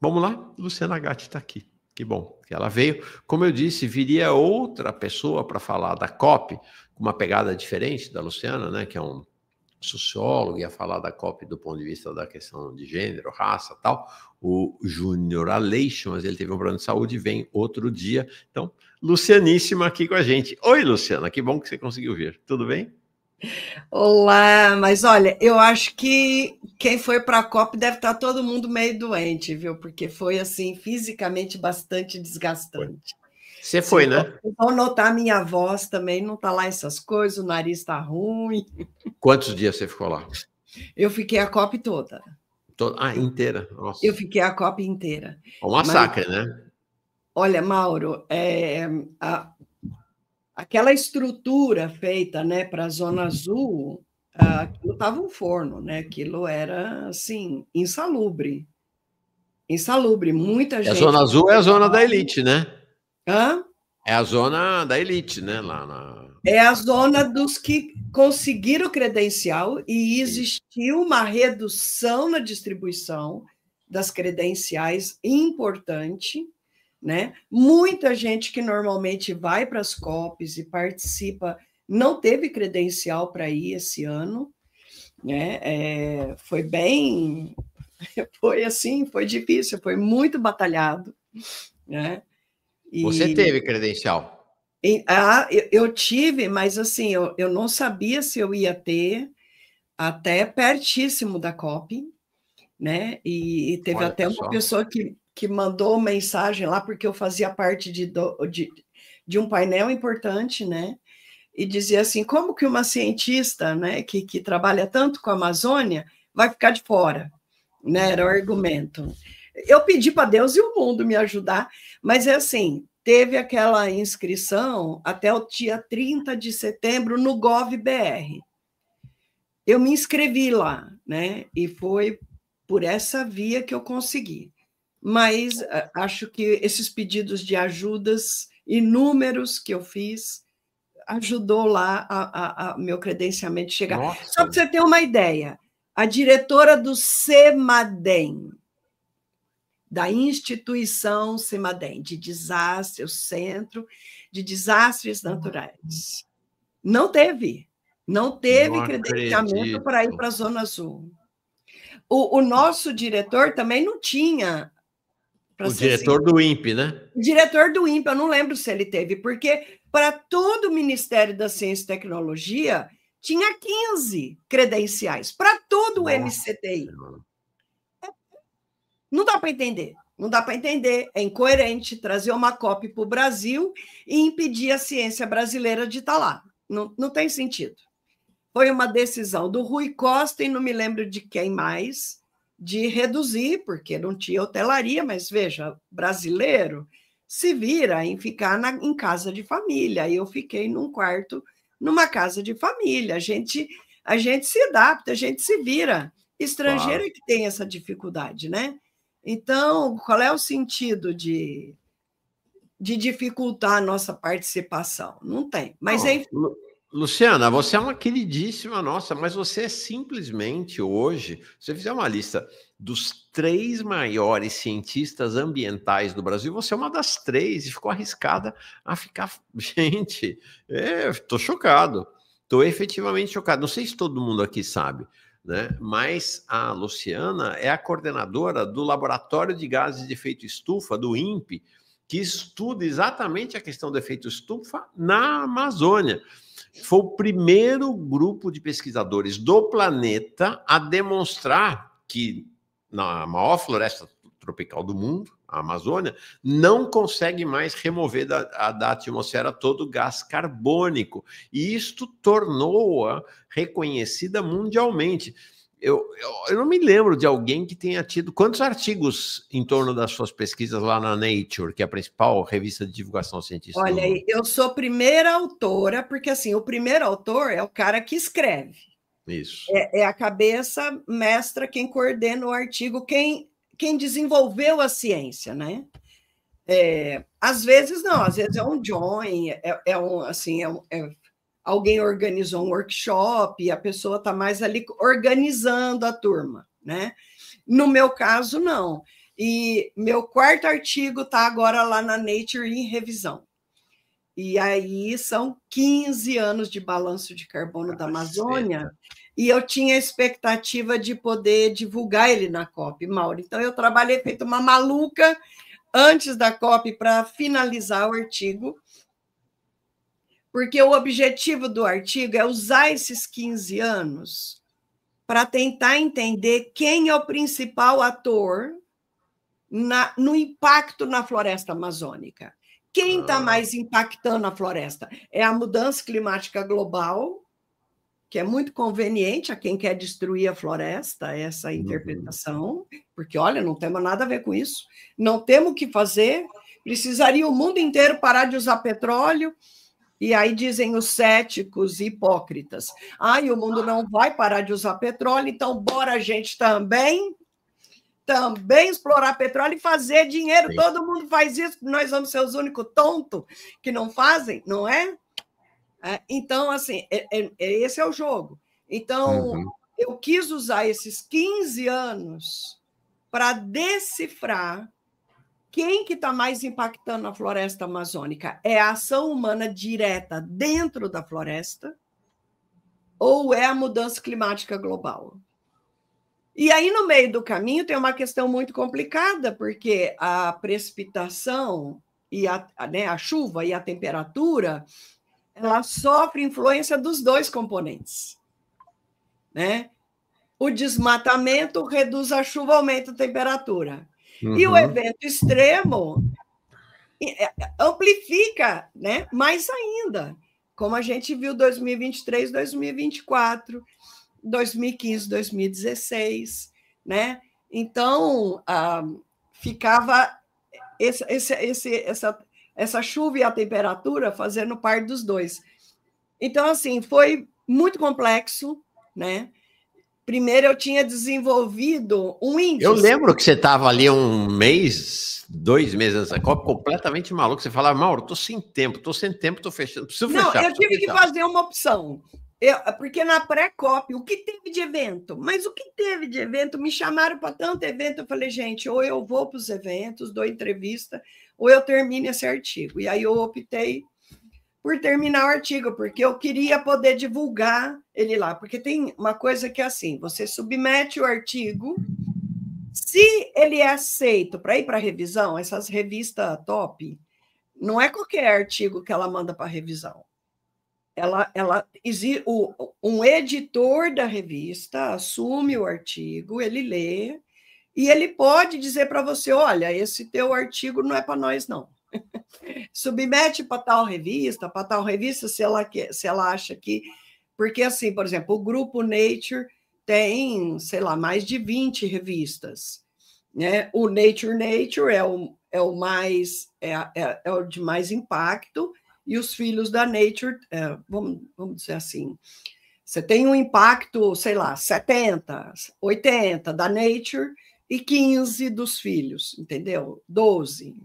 Vamos lá, Luciana Gatti está aqui. Que bom que ela veio. Como eu disse, viria outra pessoa para falar da COP, com uma pegada diferente da Luciana, né, que é um sociólogo, ia falar da COP do ponto de vista da questão de gênero, raça e tal. O Júnior Aleixo, mas ele teve um problema de saúde, vem outro dia. Então, Lucianíssima aqui com a gente. Oi, Luciana, que bom que você conseguiu vir. Tudo bem? Olá, mas olha, eu acho que quem foi para a COP deve estar todo mundo meio doente, viu? Porque foi assim fisicamente bastante Foi. desgastante. Você Vocês foi, né? vão notar minha voz também, não está lá essas coisas, o nariz está ruim. Quantos dias você ficou lá? Eu fiquei a COP toda. Inteira. Eu Nossa. fiquei a COP inteira. Um Mas massacre, né? olha, Mauro, aquela estrutura feita, né, para a Zona Azul, aquilo estava um forno, né? Aquilo era assim insalubre. Insalubre, muita E a gente. Zona Azul é a zona da elite, né? Hã? É a zona da elite, né? Lá na. É a zona dos que conseguiram credencial e Isso. existiu uma redução na distribuição das credenciais importante, né? Muita gente que normalmente vai para as COPs e participa não teve credencial para ir esse ano, né? Foi bem, foi assim, foi difícil, foi muito batalhado, né? Você E teve credencial. eu tive, mas assim, eu não sabia se eu ia ter até pertíssimo da COP, né? E teve Olha até uma só. pessoa que mandou mensagem lá, porque eu fazia parte de um painel importante, né? E dizia assim: como que uma cientista, né, que trabalha tanto com a Amazônia vai ficar de fora? Né? Era o argumento. Eu pedi para Deus e o mundo me ajudar, mas é assim, teve aquela inscrição até o dia 30 de setembro no GovBR. Eu me inscrevi lá, né? E foi por essa via que eu consegui. Mas acho que esses pedidos de ajudas inúmeros que eu fiz ajudou lá a meu credenciamento chegar. Só Nossa. para você ter uma ideia, a diretora do CEMADEM, da instituição CEMADEM, de desastre, o Centro de Desastres Naturais. Não Não teve credenciamento para ir acredito. para a Zona Azul. O nosso diretor também não tinha, para O ser sincero, diretor do INPE, né? o diretor do INPE, eu não lembro se ele teve, porque para todo o Ministério da Ciência e Tecnologia tinha 15 credenciais, para todo o Nossa MCTI. Senhora. Não dá para entender. Não dá para entender. É incoerente trazer uma COP para o Brasil e impedir a ciência brasileira de estar lá. Não, não tem sentido. Foi uma decisão do Rui Costa e não me lembro de quem mais, de reduzir, porque não tinha hotelaria, mas veja, brasileiro se vira em ficar em casa de família. E eu fiquei num quarto, numa casa de família. A gente se adapta, a gente se vira. Estrangeiro Claro. é que tem essa dificuldade, né? Então, qual é o sentido de dificultar a nossa participação? Não tem. Mas, Não, enfim, Luciana, você é uma queridíssima nossa, mas você é simplesmente hoje, se você fizer uma lista dos 3 maiores cientistas ambientais do Brasil, você é uma das 3 e ficou arriscada a ficar. Gente, estou chocado. Estou efetivamente chocado. Não sei se todo mundo aqui sabe, né? Mas a Luciana é a coordenadora do Laboratório de Gases de Efeito Estufa, do INPE, que estuda exatamente a questão do efeito estufa na Amazônia. Foi o primeiro grupo de pesquisadores do planeta a demonstrar que na maior floresta tropical do mundo, a Amazônia, não consegue mais remover da atmosfera todo o gás carbônico. E isto tornou-a reconhecida mundialmente. Eu não me lembro de alguém que tenha tido quantos artigos em torno das suas pesquisas lá na Nature, que é a principal revista de divulgação científica do olha, mundo. eu sou primeira autora, porque assim, o primeiro autor é o cara que escreve, Isso. é a cabeça mestra, quem coordena o artigo, quem desenvolveu a ciência, né? Às vezes não, às vezes é um join, alguém organizou um workshop e a pessoa está mais ali organizando a turma, né? No meu caso, não. E meu quarto artigo está agora lá na Nature em revisão. E aí são 15 anos de balanço de carbono da Amazônia, e eu tinha a expectativa de poder divulgar ele na COP, Mauro. Então, eu trabalhei feito uma maluca antes da COP para finalizar o artigo, porque o objetivo do artigo é usar esses 15 anos para tentar entender quem é o principal ator no impacto na floresta amazônica. Quem está mais impactando a floresta? É a mudança climática global, que é muito conveniente a quem quer destruir a floresta, essa interpretação, porque, olha, não temos nada a ver com isso, não temos o que fazer, precisaria o mundo inteiro parar de usar petróleo, e aí dizem os céticos e hipócritas, o mundo não vai parar de usar petróleo, então bora a gente também explorar petróleo e fazer dinheiro. Sim. Todo mundo faz isso, nós vamos ser os únicos tontos que não fazem, não é? Então, assim, esse é o jogo. Então, eu quis usar esses 15 anos para decifrar quem que está mais impactando a floresta amazônica. É a ação humana direta dentro da floresta ou é a mudança climática global? E aí, no meio do caminho, tem uma questão muito complicada, porque a precipitação e a chuva e a temperatura, ela sofre influência dos dois componentes, né? O desmatamento reduz a chuva, aumenta a temperatura. E o evento extremo amplifica, né? Mais ainda, como a gente viu 2023, 2024, 2015, 2016, né? Então, ficava essa chuva e a temperatura fazendo par dos dois. Então, assim, foi muito complexo, né? Primeiro, eu tinha desenvolvido um índice. Eu lembro que você estava ali 1 mês, 2 meses antes da COP, completamente maluco. Você falava, Mauro, estou sem tempo, estou fechando, preciso fechar. Não, eu tive que fazer uma opção. Porque na pré-COP, o que teve de evento? Mas o que teve de evento? Me chamaram para tanto evento, eu falei, gente, ou eu vou para os eventos, dou entrevista, ou eu termino esse artigo. E aí eu optei por terminar o artigo, porque eu queria poder divulgar ele lá. Porque tem uma coisa que é assim, você submete o artigo, se ele é aceito para ir para revisão, essas revistas top, não é qualquer artigo que ela manda para revisão. Um editor da revista assume o artigo, ele lê, e ele pode dizer para você, olha, esse teu artigo não é para nós, não. Submete para tal revista, se ela acha que... Porque, assim, por exemplo, o grupo Nature tem, sei lá, mais de 20 revistas, né? O Nature é o de mais impacto, e os filhos da Nature, vamos dizer assim, você tem um impacto, sei lá, 70, 80 da Nature e 15 dos filhos, entendeu? 12.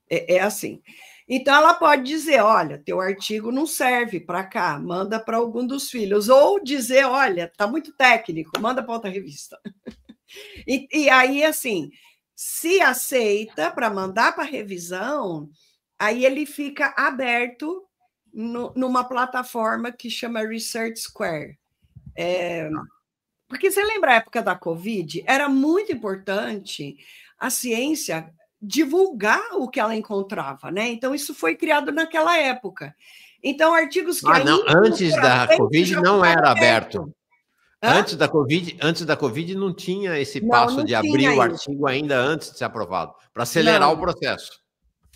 É assim. Então, ela pode dizer, olha, teu artigo não serve para cá, manda para algum dos filhos. Ou dizer, olha, está muito técnico, manda para outra revista. E aí, assim, se aceita para mandar para revisão, aí ele fica aberto numa plataforma que chama Research Square. Porque você lembra a época da Covid? Era muito importante a ciência divulgar o que ela encontrava, né? Então, isso foi criado naquela época. Então, artigos que antes da Covid não era aberto. Antes da Covid não tinha esse passo de abrir o artigo ainda antes de ser aprovado, para acelerar o processo.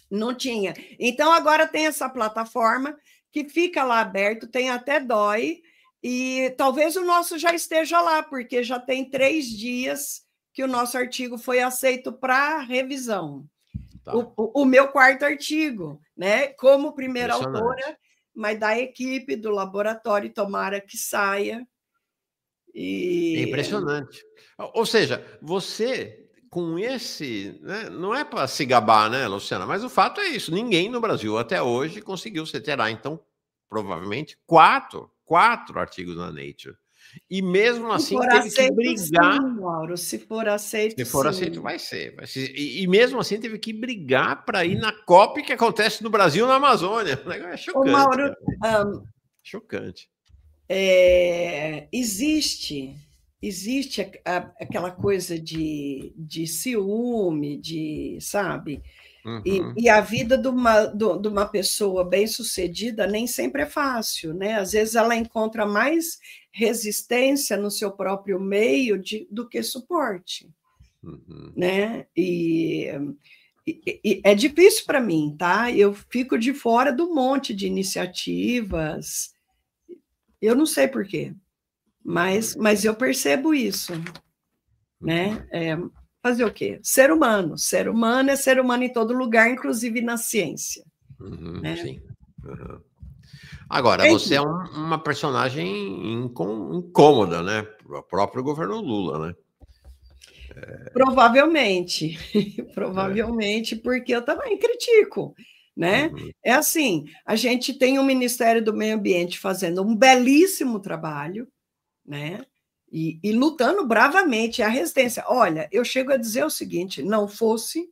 Não tinha. Então, agora tem essa plataforma que fica lá aberto, tem até DOI, e talvez o nosso já esteja lá, porque já tem 3 dias que o nosso artigo foi aceito para revisão. Tá. O meu quarto artigo, né? Como primeira autora, mas da equipe, do laboratório, tomara que saia. É impressionante. Ou seja, você, com esse... Né, não é para se gabar, né, Luciana? Mas o fato é isso. Ninguém no Brasil, até hoje, conseguiu. Você terá, então, provavelmente, 4 artigos na Nature. E mesmo Se assim for teve que aceito, brigar. sim, Mauro. Se for aceito, Se for sim. aceito, vai ser. Vai ser. E mesmo assim teve que brigar para ir na COP que acontece no Brasil, na Amazônia. O negócio é Ô, chocante. Mauro, Chocante. existe aquela coisa de ciúme, sabe? Uhum. E a vida de uma pessoa bem-sucedida nem sempre é fácil, né? Às vezes ela encontra mais resistência no seu próprio meio do que suporte, Uhum. né? E é difícil para mim, tá? Eu fico de fora do monte de iniciativas. Eu não sei por quê, mas eu percebo isso, né? Fazer o quê? Ser humano. Ser humano é ser humano em todo lugar, inclusive na ciência. Uhum, Né? sim. Uhum. Agora, você é Enfim, uma personagem incômoda, né? O próprio governo Lula, né? provavelmente, É. provavelmente, porque eu também critico, né? Uhum. É assim, a gente tem o Ministério do Meio Ambiente fazendo um belíssimo trabalho, né? E lutando bravamente a resistência. Olha, eu chego a dizer o seguinte: não fosse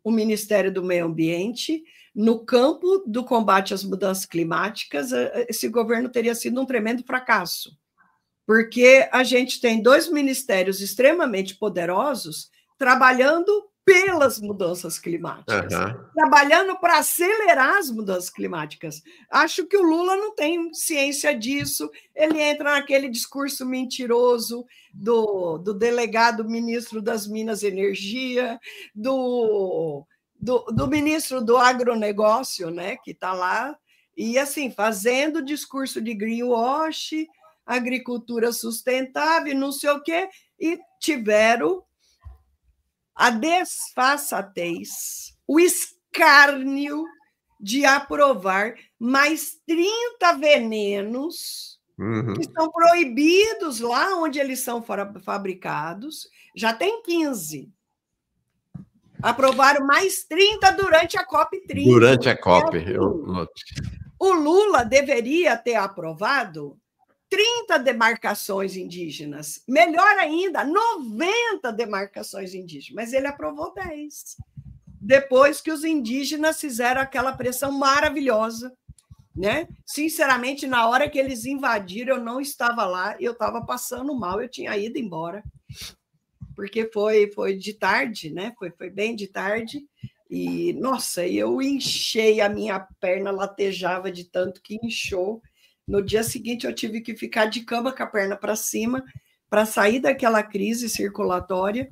o Ministério do Meio Ambiente no campo do combate às mudanças climáticas, esse governo teria sido um tremendo fracasso, porque a gente tem dois ministérios extremamente poderosos trabalhando pelas mudanças climáticas, Uhum. trabalhando para acelerar as mudanças climáticas. Acho que o Lula não tem ciência disso, ele entra naquele discurso mentiroso do delegado ministro das Minas e Energia, do ministro do agronegócio, né, que está lá, e assim, fazendo discurso de greenwash, agricultura sustentável, não sei o quê, e tiveram a desfaçatez, o escárnio de aprovar mais 30 venenos que Uhum. são proibidos lá onde eles são fabricados, já tem 15. Aprovaram mais 30 durante a COP30. Durante a COP, eu Assim, notei. o Lula deveria ter aprovado 30 demarcações indígenas, melhor ainda, 90 demarcações indígenas, mas ele aprovou 10. Depois que os indígenas fizeram aquela pressão maravilhosa, né? Sinceramente, na hora que eles invadiram, eu não estava lá, eu estava passando mal, eu tinha ido embora, porque foi de tarde, né? Foi bem de tarde, e, nossa, eu inchei, a minha perna latejava de tanto que inchou. No dia seguinte, eu tive que ficar de cama com a perna para cima para sair daquela crise circulatória.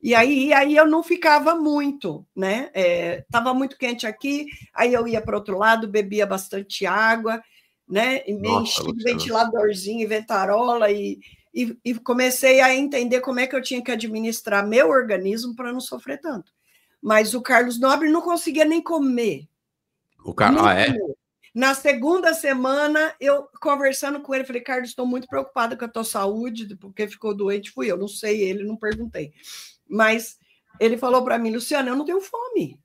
E aí eu não ficava muito, né? Estava muito quente aqui, aí eu ia para o outro lado, bebia bastante água, né? E me Nossa, enchi de Luciana. ventiladorzinho e ventarola e comecei a entender como é que eu tinha que administrar meu organismo para não sofrer tanto. Mas o Carlos Nobre não conseguia nem comer. Nem Ah, é? comer. Na segunda semana, eu conversando com ele, falei, Carlos, estou muito preocupada com a tua saúde, porque ficou doente, fui eu, não sei ele, não perguntei. Mas ele falou para mim, Luciana, eu não tenho fome.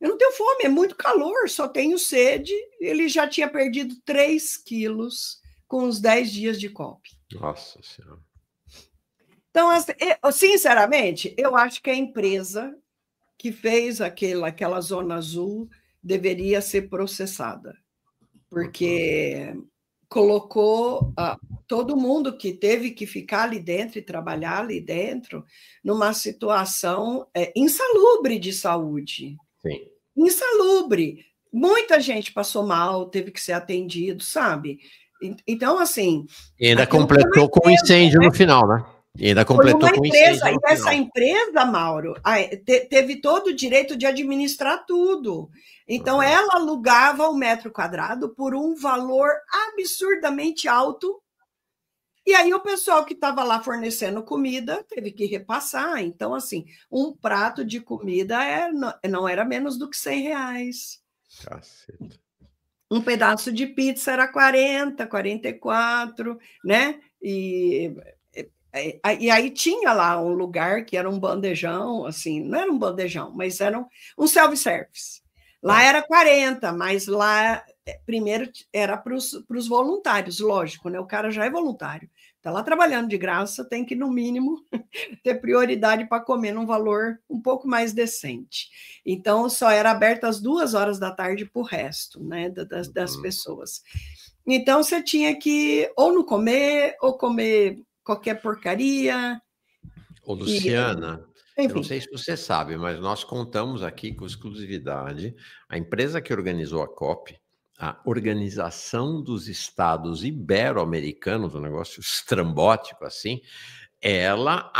Eu não tenho fome, é muito calor, só tenho sede. Ele já tinha perdido 3 quilos com os 10 dias de COP. Nossa Senhora. Então, sinceramente, eu acho que a empresa que fez aquela zona azul deveria ser processada, porque colocou todo mundo que teve que ficar ali dentro e trabalhar ali dentro numa situação insalubre de saúde. Sim. Insalubre. Muita gente passou mal, teve que ser atendido, sabe? Então, assim... E ainda completou com incêndio no final, né? E ainda Foi completou uma com empresa, incêndio e no essa final. empresa, Mauro, teve todo o direito de administrar tudo. Então, Uhum. ela alugava o metro quadrado por um valor absurdamente alto, e aí o pessoal que estava lá fornecendo comida teve que repassar. Então, assim, um prato de comida não era menos do que R$100. Caceta. Um pedaço de pizza era 40, 44, né? E aí tinha lá um lugar que era um bandejão, assim, não era um bandejão, mas era um self-service. Lá era 40, mas lá primeiro era para os voluntários, lógico, né? O cara já é voluntário. Está lá trabalhando de graça, tem que, no mínimo, ter prioridade para comer num valor um pouco mais decente. Então, só era aberto às 2 horas da tarde para o resto, né, das pessoas. Então, você tinha que ou não comer, ou comer qualquer porcaria. Ô, Luciana, eu não Enfim. sei se você sabe, mas nós contamos aqui com exclusividade a empresa que organizou a COP, a Organização dos Estados Ibero-Americanos, um negócio estrambótico assim, ela,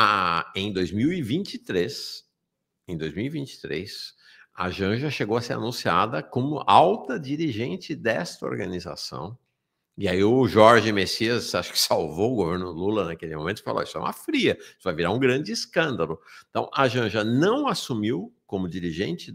em 2023, a Janja chegou a ser anunciada como alta dirigente desta organização. E aí o Jorge Messias, acho que salvou o governo Lula naquele momento, e falou, isso é uma fria, isso vai virar um grande escândalo. Então, a Janja não assumiu como dirigente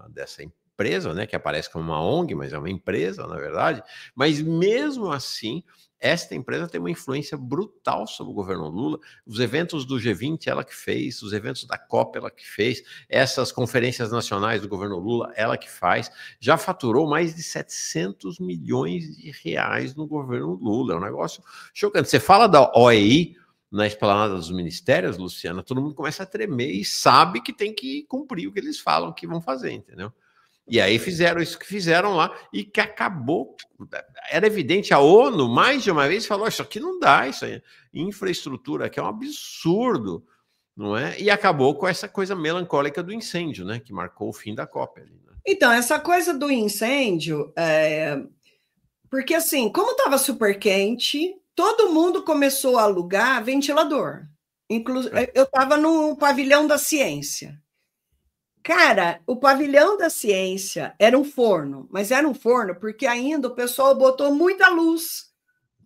dessa empresa, né, que aparece como uma ONG, mas é uma empresa, na verdade, mas mesmo assim, esta empresa tem uma influência brutal sobre o governo Lula. Os eventos do G20, ela que fez, os eventos da COP, ela que fez, essas conferências nacionais do governo Lula, ela que faz, já faturou mais de 700 milhões de reais no governo Lula. É um negócio chocante. Você fala da OEI na esplanada dos ministérios, Luciana, todo mundo começa a tremer e sabe que tem que cumprir o que eles falam que vão fazer, entendeu? E aí fizeram isso que fizeram lá e que acabou. Era evidente, a ONU mais de uma vez falou: isso aqui não dá, isso aí, infraestrutura aqui é um absurdo, não é? E acabou com essa coisa melancólica do incêndio, né? Que marcou o fim da COP. Ali, né? Então, essa coisa do incêndio, porque assim, como estava super quente, todo mundo começou a alugar ventilador. Eu estava no pavilhão da ciência. Cara, o pavilhão da ciência era um forno, mas era um forno porque ainda o pessoal botou muita luz.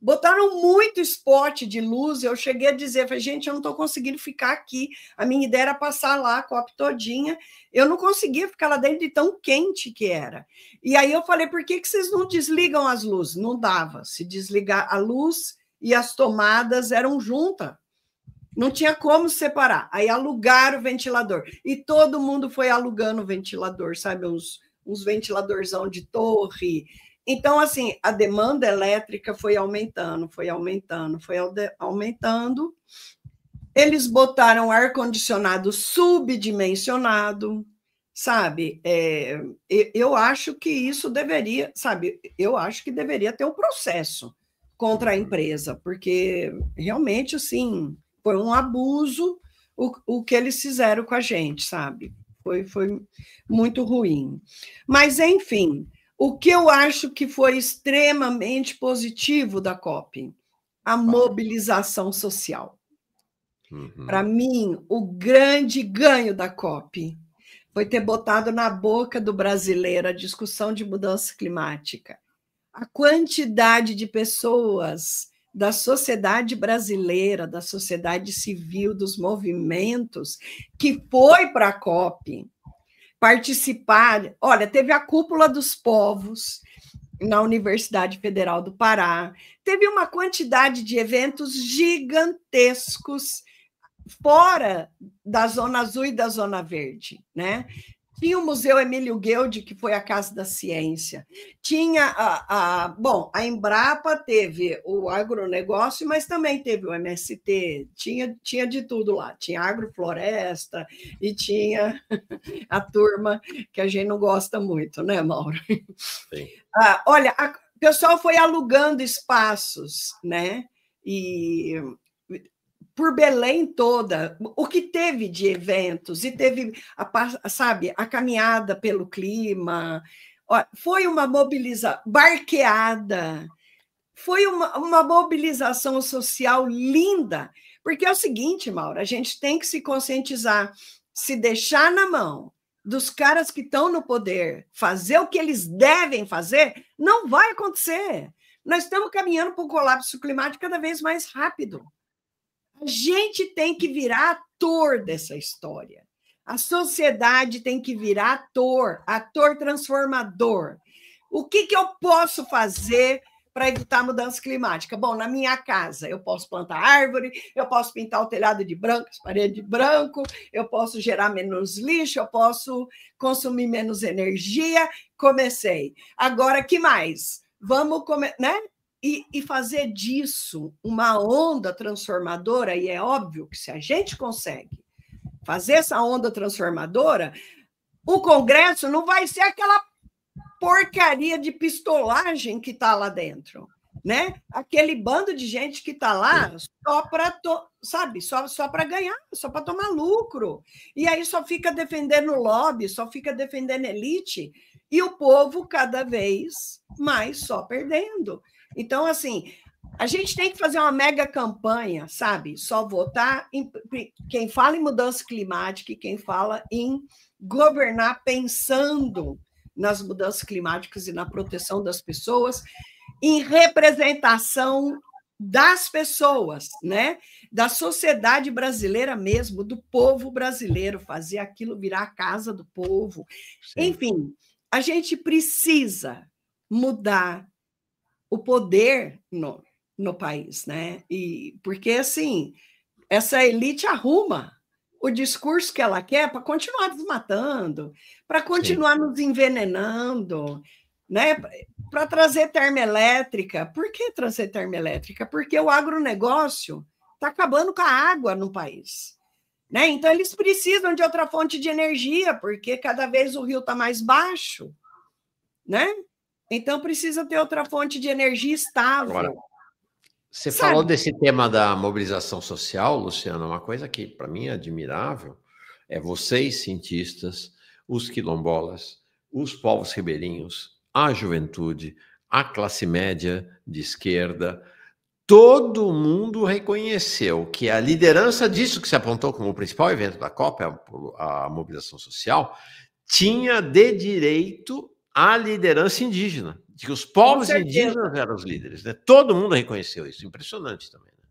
Botaram muito spot de luz. Eu cheguei a dizer, falei, gente, eu não estou conseguindo ficar aqui. A minha ideia era passar lá a COP todinha. Eu não conseguia ficar lá dentro de tão quente que era. E aí eu falei, por que vocês não desligam as luzes? Não dava. Se desligar a luz e as tomadas eram juntas. Não tinha como separar. Aí alugaram o ventilador. E todo mundo foi alugando o ventilador, sabe? Uns ventiladorzão de torre. Então, assim, a demanda elétrica foi aumentando, foi aumentando, foi aumentando. Eles botaram ar-condicionado subdimensionado, sabe? Eu acho que isso deveria, sabe? Eu acho que deveria ter um processo contra a empresa, porque realmente, assim, foi um abuso o que eles fizeram com a gente, sabe? Foi muito ruim. Mas, enfim, o que eu acho que foi extremamente positivo da COP? A mobilização social. Para mim, o grande ganho da COP foi ter botado na boca do brasileiro a discussão de mudança climática. A quantidade de pessoas da sociedade brasileira, da sociedade civil, dos movimentos, que foi para a COP participar. Olha, teve a Cúpula dos Povos na Universidade Federal do Pará, teve uma quantidade de eventos gigantescos fora da Zona Azul e da Zona Verde, né? Tinha o Museu Emílio Gueldi, que foi a Casa da Ciência. Tinha bom, a Embrapa teve o agronegócio, mas também teve o MST, tinha de tudo lá. Tinha agrofloresta e tinha a turma que a gente não gosta muito, né, Mauro? Sim. Olha, o pessoal foi alugando espaços, né? E por Belém toda, o que teve de eventos, e teve, sabe, a caminhada pelo clima, foi uma mobilização, barqueada, foi uma mobilização social linda, porque é o seguinte, Maura, a gente tem que se conscientizar, se deixar na mão dos caras que estão no poder, fazer o que eles devem fazer, não vai acontecer. Nós estamos caminhando para um colapso climático cada vez mais rápido. A gente tem que virar ator dessa história. A sociedade tem que virar ator transformador. O que eu posso fazer para evitar a mudança climática? Bom, na minha casa, eu posso plantar árvore, eu posso pintar o telhado de branco, as paredes de branco, eu posso gerar menos lixo, eu posso consumir menos energia. Comecei. Agora, que mais? Vamos, né? e fazer disso uma onda transformadora, e é óbvio que se a gente consegue fazer essa onda transformadora, o Congresso não vai ser aquela porcaria de pistolagem que está lá dentro, né? Aquele bando de gente que está lá só para, sabe, só para ganhar, só para tomar lucro. E aí só fica defendendo lobby, só fica defendendo elite, e o povo cada vez mais só perdendo. Então, assim, a gente tem que fazer uma mega campanha, sabe? Só votar em quem fala em mudança climática e quem fala em governar pensando nas mudanças climáticas e na proteção das pessoas, em representação das pessoas, né? Da sociedade brasileira mesmo, do povo brasileiro, fazer aquilo virar a casa do povo. Sim. Enfim, a gente precisa mudar o poder no país, né? E porque assim, essa elite arruma o discurso que ela quer para continuar desmatando, para continuar nos envenenando, né? Para trazer termoelétrica. Por que trazer termoelétrica? Porque o agronegócio está acabando com a água no país, né? Então eles precisam de outra fonte de energia, porque cada vez o rio está mais baixo, né? Então precisa ter outra fonte de energia estável. Agora, você falou desse tema da mobilização social, Luciana, uma coisa que para mim é admirável é vocês, cientistas, os quilombolas, os povos ribeirinhos, a juventude, a classe média de esquerda, todo mundo reconheceu que a liderança disso que se apontou como o principal evento da COP, a mobilização social, tinha de direito a liderança indígena, de que os povos indígenas eram os líderes, né? Todo mundo reconheceu isso, impressionante também. Né?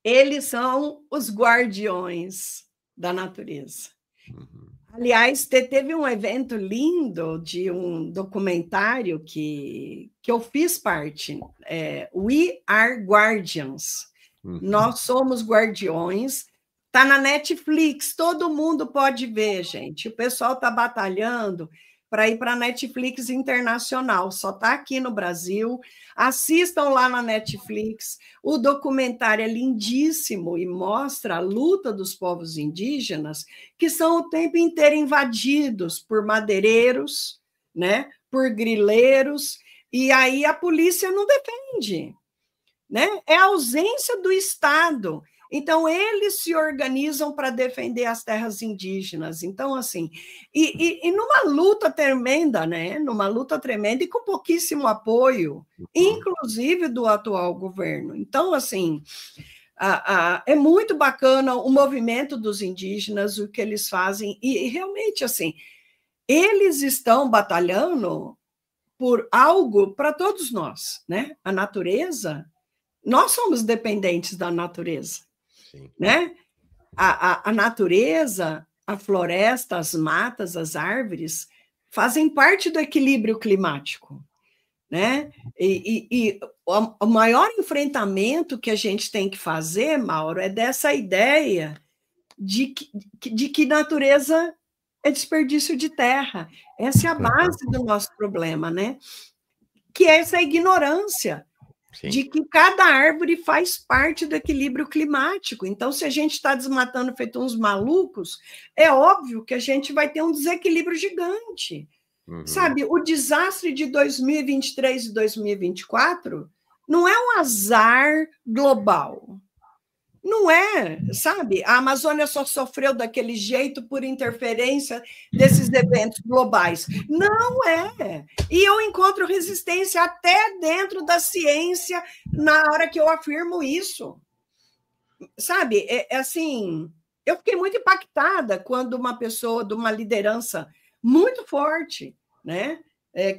Eles são os guardiões da natureza. Uhum. Aliás, teve um evento lindo de um documentário que eu fiz parte, We Are Guardians. Uhum. Nós somos guardiões. Está na Netflix, todo mundo pode ver, gente. O pessoal está batalhando para ir para a Netflix internacional, só está aqui no Brasil. Assistam lá na Netflix. O documentário é lindíssimo e mostra a luta dos povos indígenas, que são o tempo inteiro invadidos por madeireiros, né? Por grileiros, e aí a polícia não defende, né? É a ausência do Estado. Então, eles se organizam para defender as terras indígenas. Então, assim, e numa luta tremenda, né? Numa luta tremenda e com pouquíssimo apoio, inclusive do atual governo. Então, assim, é muito bacana o movimento dos indígenas, o que eles fazem, e realmente, assim, eles estão batalhando por algo para todos nós, né? A natureza, nós somos dependentes da natureza. Sim. Né? A natureza, a floresta, as matas, as árvores fazem parte do equilíbrio climático, né? E o maior enfrentamento que a gente tem que fazer, Mauro, é dessa ideia de que natureza é desperdício de terra. Essa é a base do nosso problema, né? Que é essa ignorância. Sim. De que cada árvore faz parte do equilíbrio climático. Então, se a gente está desmatando feito uns malucos, é óbvio que a gente vai ter um desequilíbrio gigante. Uhum. Sabe, o desastre de 2023 e 2024 não é um azar global. Não é, sabe? A Amazônia só sofreu daquele jeito por interferência desses eventos globais. Não é. E eu encontro resistência até dentro da ciência na hora que eu afirmo isso. Sabe? É assim, eu fiquei muito impactada quando uma pessoa de uma liderança muito forte, né?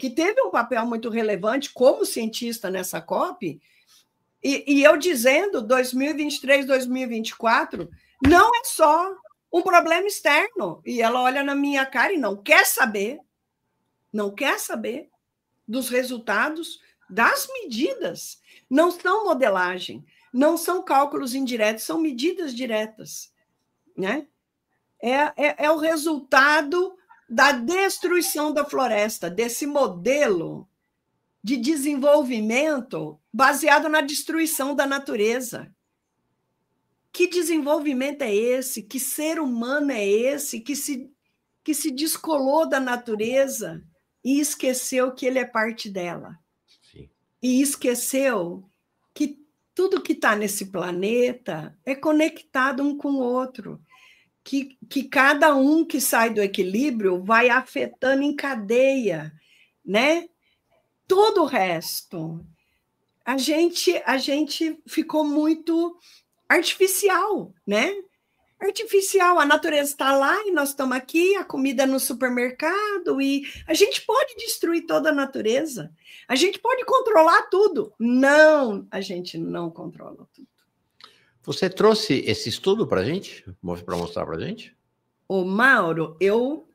Que teve um papel muito relevante como cientista nessa COP, e eu dizendo 2023, 2024, não é só um problema externo. E ela olha na minha cara e não quer saber dos resultados das medidas. Não são modelagem, não são cálculos indiretos, são medidas diretas. Né? É o resultado da destruição da floresta, desse modelo de desenvolvimento baseado na destruição da natureza. Que desenvolvimento é esse? Que ser humano é esse que se descolou da natureza e esqueceu que ele é parte dela? Sim. E esqueceu que tudo que está nesse planeta é conectado um com o outro. Que cada um que sai do equilíbrio vai afetando em cadeia, né? Todo o resto. A gente ficou muito artificial, né? Artificial. A natureza está lá e nós estamos aqui, a comida no supermercado, e a gente pode destruir toda a natureza. A gente pode controlar tudo. Não, a gente não controla tudo. Você trouxe esse estudo para a gente? Para mostrar para a gente? Ô, Mauro, eu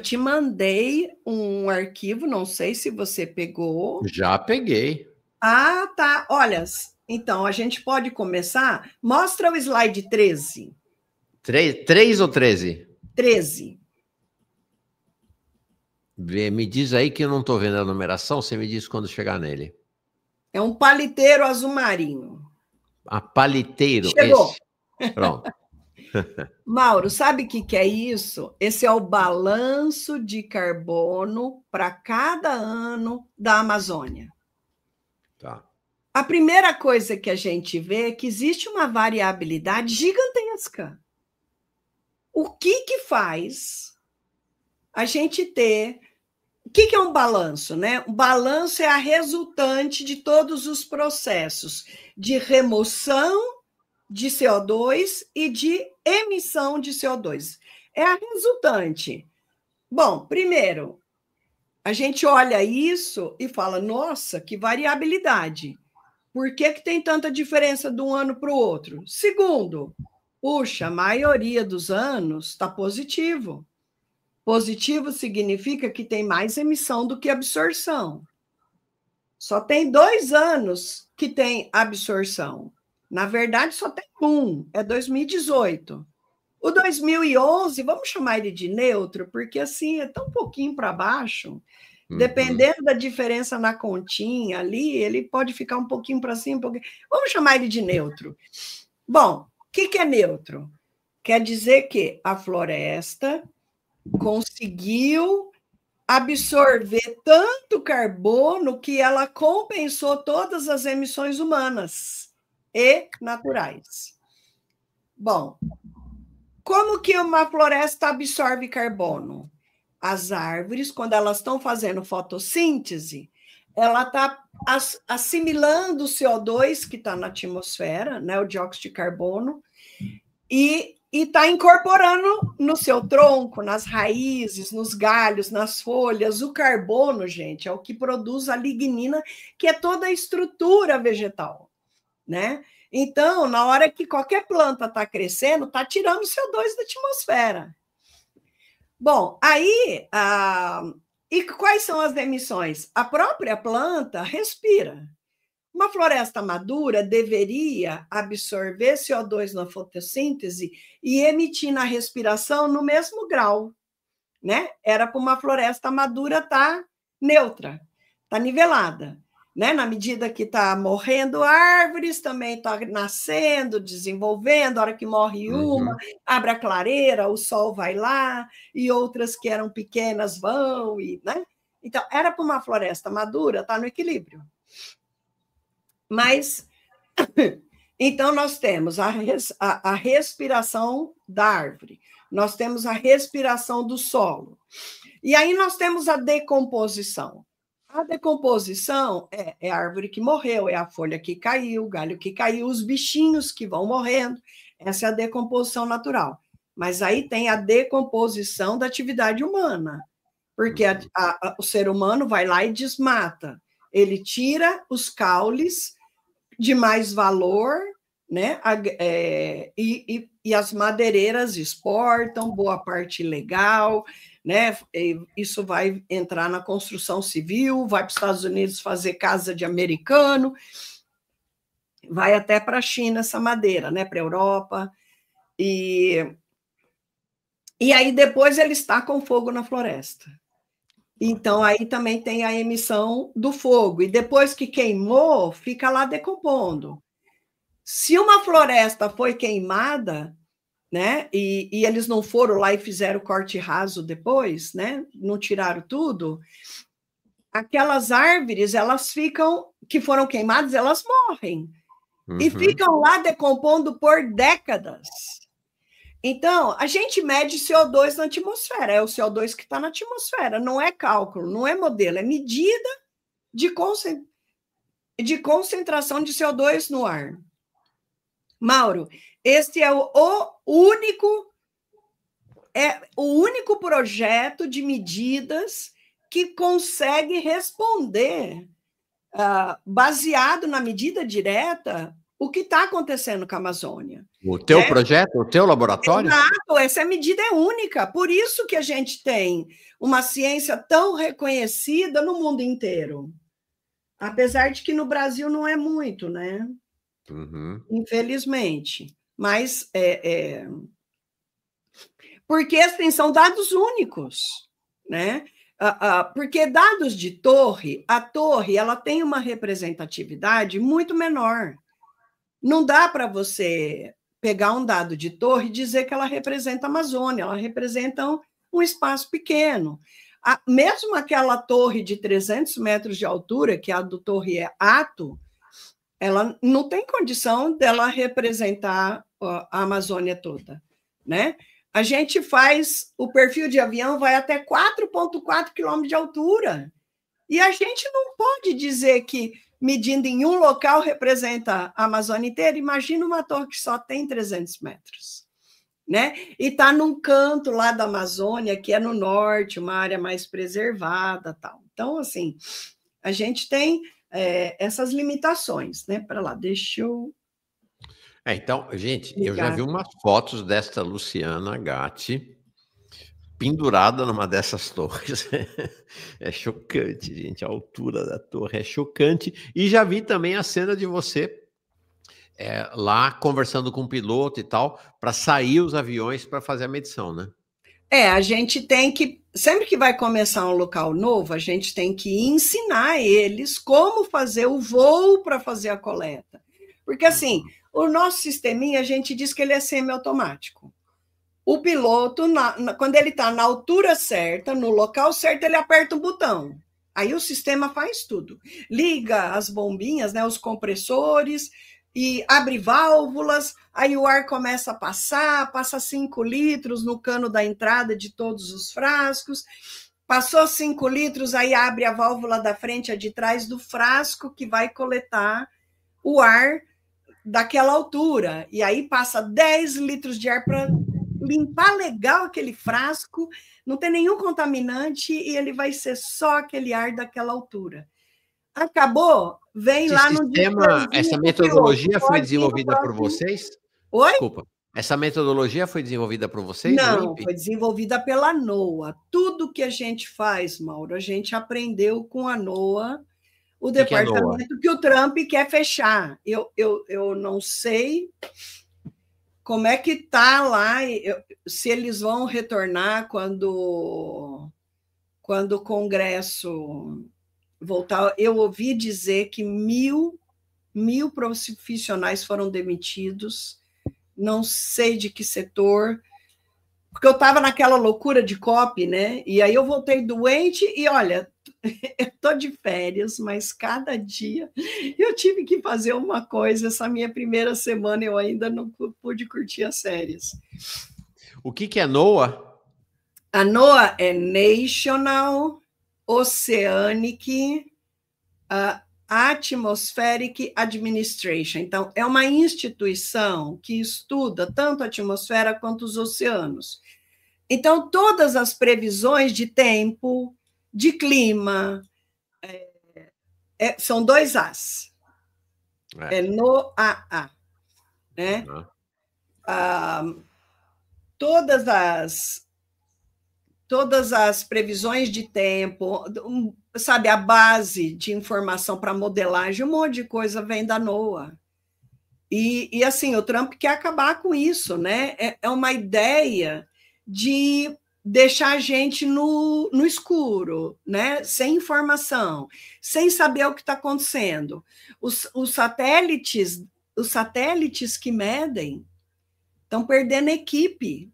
te mandei um arquivo, não sei se você pegou. Já peguei. Ah, tá. Olha, então a gente pode começar. Mostra o slide 13. 3 ou 13? 13. Me diz aí que eu não estou vendo a numeração, você me diz quando chegar nele. É um paliteiro azul marinho. Paliteiro. Chegou. Esse. Pronto. Mauro, sabe o que é isso? Esse é o balanço de carbono para cada ano da Amazônia. Tá. A primeira coisa que a gente vê é que existe uma variabilidade gigantesca. O que faz a gente ter... O que é um balanço, né? O balanço é a resultante de todos os processos de remoção de CO2 e de emissão de CO2. É a resultante. Bom, primeiro, a gente olha isso e fala, nossa, que variabilidade. Por que tem tanta diferença de um ano para o outro? Segundo, puxa, a maioria dos anos está positivo. Positivo significa que tem mais emissão do que absorção. Só tem 2 anos que tem absorção. Na verdade, só tem um, é 2018. O 2011, vamos chamar ele de neutro, porque assim é tão pouquinho para baixo, dependendo da diferença na continha ali, ele pode ficar um pouquinho para cima, um pouquinho. Vamos chamar ele de neutro. Bom, o que é neutro? Quer dizer que a floresta conseguiu absorver tanto carbono que ela compensou todas as emissões humanas e naturais. Bom, como que uma floresta absorve carbono? As árvores, quando elas estão fazendo fotossíntese, ela está assimilando o CO2 que está na atmosfera, né, o dióxido de carbono, e está incorporando no seu tronco, nas raízes, nos galhos, nas folhas. O carbono, gente, é o que produz a lignina, que é toda a estrutura vegetal, né? Então, na hora que qualquer planta está crescendo, está tirando CO2 da atmosfera. Bom, aí, e quais são as emissões? A própria planta respira. Uma floresta madura deveria absorver CO2 na fotossíntese e emitir na respiração no mesmo grau, né? Era para uma floresta madura estar neutra, estar nivelada, né? Na medida que está morrendo árvores, também está nascendo, desenvolvendo. A hora que morre uma, abre a clareira, o sol vai lá, e outras que eram pequenas vão, né? Então, era para uma floresta madura estar no equilíbrio. Mas, então, nós temos a respiração da árvore, nós temos a respiração do solo, e aí nós temos a decomposição. A decomposição é a árvore que morreu, é a folha que caiu, o galho que caiu, os bichinhos que vão morrendo, essa é a decomposição natural. Mas aí tem a decomposição da atividade humana, porque o ser humano vai lá e desmata, ele tira os caules de mais valor, né? E as madeireiras exportam, boa parte ilegal, né? Isso vai entrar na construção civil, vai para os Estados Unidos fazer casa de americano, vai até para a China essa madeira, né? Para a Europa. E aí depois ele está com fogo na floresta. Então, aí também tem a emissão do fogo. E depois que queimou, fica lá decompondo. Se uma floresta foi queimada, né, e eles não foram lá e fizeram corte raso depois, né, não tiraram tudo, aquelas árvores, elas ficam, que foram queimadas, elas morrem. E ficam lá decompondo por décadas. Então, a gente mede CO2 na atmosfera, é o CO2 que está na atmosfera, não é cálculo, não é modelo, é medida de concentração de CO2 no ar. Mauro, este é o único projeto de medidas que consegue responder, baseado na medida direta, o que está acontecendo com a Amazônia. O teu projeto, o teu laboratório? Exato, essa medida é única, por isso que a gente tem uma ciência tão reconhecida no mundo inteiro. Apesar de que no Brasil não é muito, né? Infelizmente. Mas porque assim, são dados únicos, né? Porque dados de torre, a torre ela tem uma representatividade muito menor. Não dá para você pegar um dado de torre e dizer que ela representa a Amazônia, ela representa um espaço pequeno. Mesmo aquela torre de 300 metros de altura, que é a do Torre Ato, ela não tem condição dela representar a Amazônia toda, né? A gente faz, o perfil de avião vai até 4,4 quilômetros de altura, e a gente não pode dizer que medindo em um local representa a Amazônia inteira. Imagina uma torre que só tem 300 metros, né? E está num canto lá da Amazônia, que é no norte, uma área mais preservada, tal. Então, assim, a gente tem essas limitações, né? Para lá, deixa eu... Então, gente, eu já vi umas fotos desta Luciana Gatti pendurada numa dessas torres. É chocante, gente. A altura da torre é chocante. E já vi também a cena de você lá conversando com o piloto e tal, para sair os aviões para fazer a medição, né? A gente tem que, sempre que vai começar um local novo, a gente tem que ensinar eles como fazer o voo para fazer a coleta. Porque, assim, o nosso sisteminha, a gente diz que ele é semiautomático. O piloto, quando ele está na altura certa, no local certo, ele aperta um botão. Aí o sistema faz tudo. Liga as bombinhas, né, os compressores, e abre válvulas, aí o ar começa a passa 5 litros no cano da entrada de todos os frascos, passou 5 litros, aí abre a válvula da frente, a de trás do frasco, que vai coletar o ar daquela altura, e aí passa 10 litros de ar para limpar legal aquele frasco, não tem nenhum contaminante, e ele vai ser só aquele ar daquela altura. Acabou, vem lá no sistema, essa metodologia foi desenvolvida por vocês? Oi? Desculpa. Essa metodologia foi desenvolvida por vocês? Não, foi desenvolvida pela NOAA. Tudo que a gente faz, Mauro, a gente aprendeu com a NOAA, o departamento que o Trump quer fechar. Eu não sei como é que está lá, se eles vão retornar quando o Congresso voltar. Eu ouvi dizer que 1.000 profissionais foram demitidos, não sei de que setor, porque eu estava naquela loucura de COP, né? E aí eu voltei doente e, olha, eu estou de férias, mas cada dia eu tive que fazer uma coisa. Essa minha primeira semana eu ainda não pude curtir as férias. O que é NOAA? A NOAA é National Oceanic Atmospheric Administration. Então, é uma instituição que estuda tanto a atmosfera quanto os oceanos. Então, todas as previsões de tempo, de clima, são 2 As. É NOAA, né? Todas as previsões de tempo, sabe, a base de informação para modelagem, um monte de coisa vem da NOAA. E assim, o Trump quer acabar com isso, né? É uma ideia de deixar a gente no escuro, né? Sem informação, sem saber o que está acontecendo. Os satélites que medem estão perdendo equipe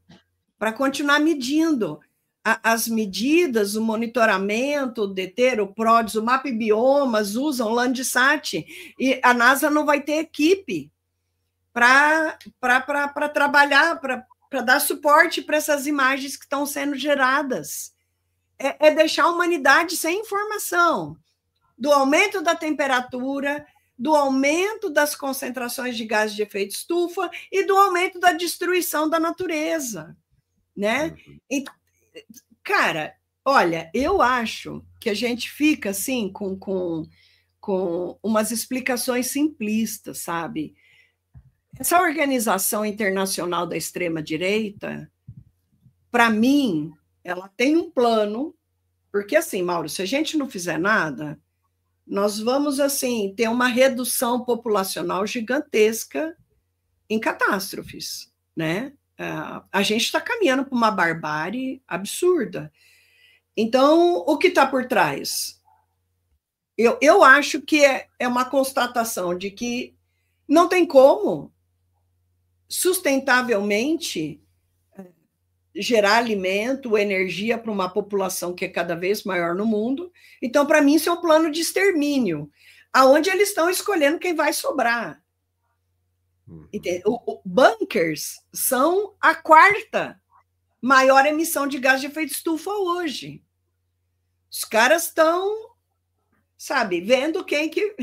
para continuar medindo. As medidas, o monitoramento, o DETER, o PRODES, o MapBiomas usam Landsat, e a NASA não vai ter equipe para trabalhar, para dar suporte para essas imagens que estão sendo geradas. É deixar a humanidade sem informação do aumento da temperatura, do aumento das concentrações de gases de efeito estufa e do aumento da destruição da natureza, né? Então, cara, olha, eu acho que a gente fica assim com umas explicações simplistas, sabe? Essa organização internacional da extrema-direita, para mim, ela tem um plano, porque assim, Mauro, se a gente não fizer nada, nós vamos assim ter uma redução populacional gigantesca em catástrofes, né? A gente está caminhando para uma barbárie absurda. Então, o que está por trás? Eu acho que é uma constatação de que não tem como sustentavelmente gerar alimento, energia para uma população que é cada vez maior no mundo. Então, para mim, isso é um plano de extermínio, aonde eles estão escolhendo quem vai sobrar. Bunkers são a 4ª maior emissão de gás de efeito estufa hoje. Os caras estão, sabe, vendo quem que...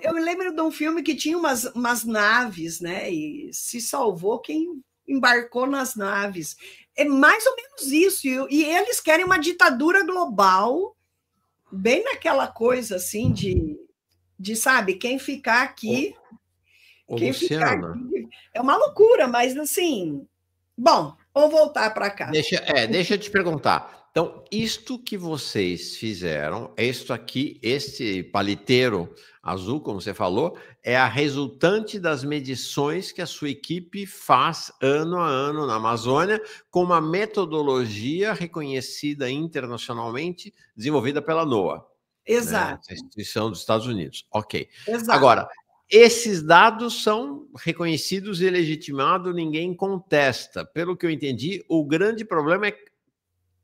Eu me lembro de um filme que tinha umas naves, né? E se salvou quem embarcou nas naves. É mais ou menos isso. E eles querem uma ditadura global, bem naquela coisa assim de sabe, quem ficar aqui... Quem ficar aqui é uma loucura, mas assim... Bom, vamos voltar para cá. Deixa eu te perguntar. Então, isto que vocês fizeram, isto aqui, este paliteiro azul, como você falou, é a resultante das medições que a sua equipe faz ano a ano na Amazônia, com uma metodologia reconhecida internacionalmente, desenvolvida pela NOAA. Exato. Né? A instituição dos Estados Unidos. Ok. Exato. Agora, esses dados são reconhecidos e legitimados, ninguém contesta. Pelo que eu entendi, o grande problema é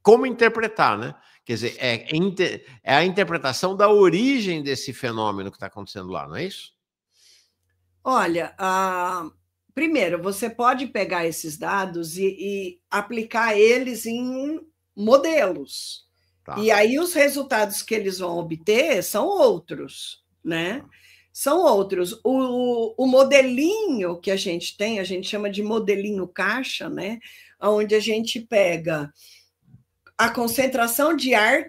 como interpretar, né? Quer dizer, é a interpretação da origem desse fenômeno que está acontecendo lá, não é isso? Olha, primeiro, você pode pegar esses dados e aplicar eles em modelos. Tá. E aí os resultados que eles vão obter são outros, né? Tá. São outros. O modelinho que a gente tem, a gente chama de modelinho caixa, né? Onde a gente pega a concentração de ar,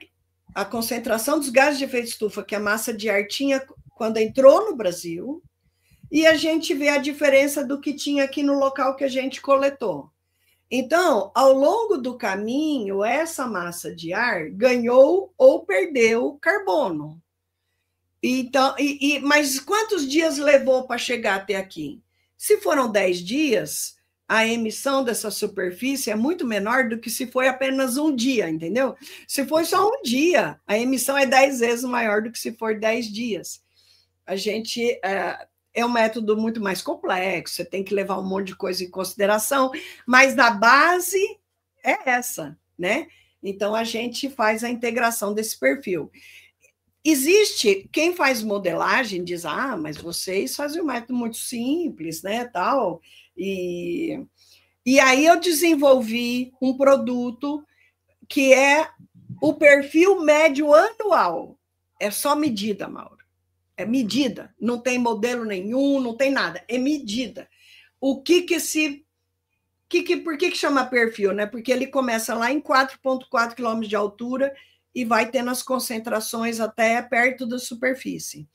a concentração dos gases de efeito estufa que a massa de ar tinha quando entrou no Brasil, e a gente vê a diferença do que tinha aqui no local que a gente coletou. Então, ao longo do caminho, essa massa de ar ganhou ou perdeu carbono. Então, mas quantos dias levou para chegar até aqui? Se foram 10 dias, a emissão dessa superfície é muito menor do que se foi apenas um dia, entendeu? Se foi só um dia, a emissão é 10 vezes maior do que se for 10 dias. A gente... é um método muito mais complexo, você tem que levar um monte de coisa em consideração, mas a base é essa, né? Então, a gente faz a integração desse perfil. Existe quem faz modelagem, diz, mas vocês fazem um método muito simples, né, tal, e aí eu desenvolvi um produto que é o perfil médio anual, é só medida, Mauro, é medida, não tem modelo nenhum, não tem nada, é medida. Por que chama perfil, né? Porque ele começa lá em 4,4 quilômetros de altura e vai tendo as concentrações até perto da superfície.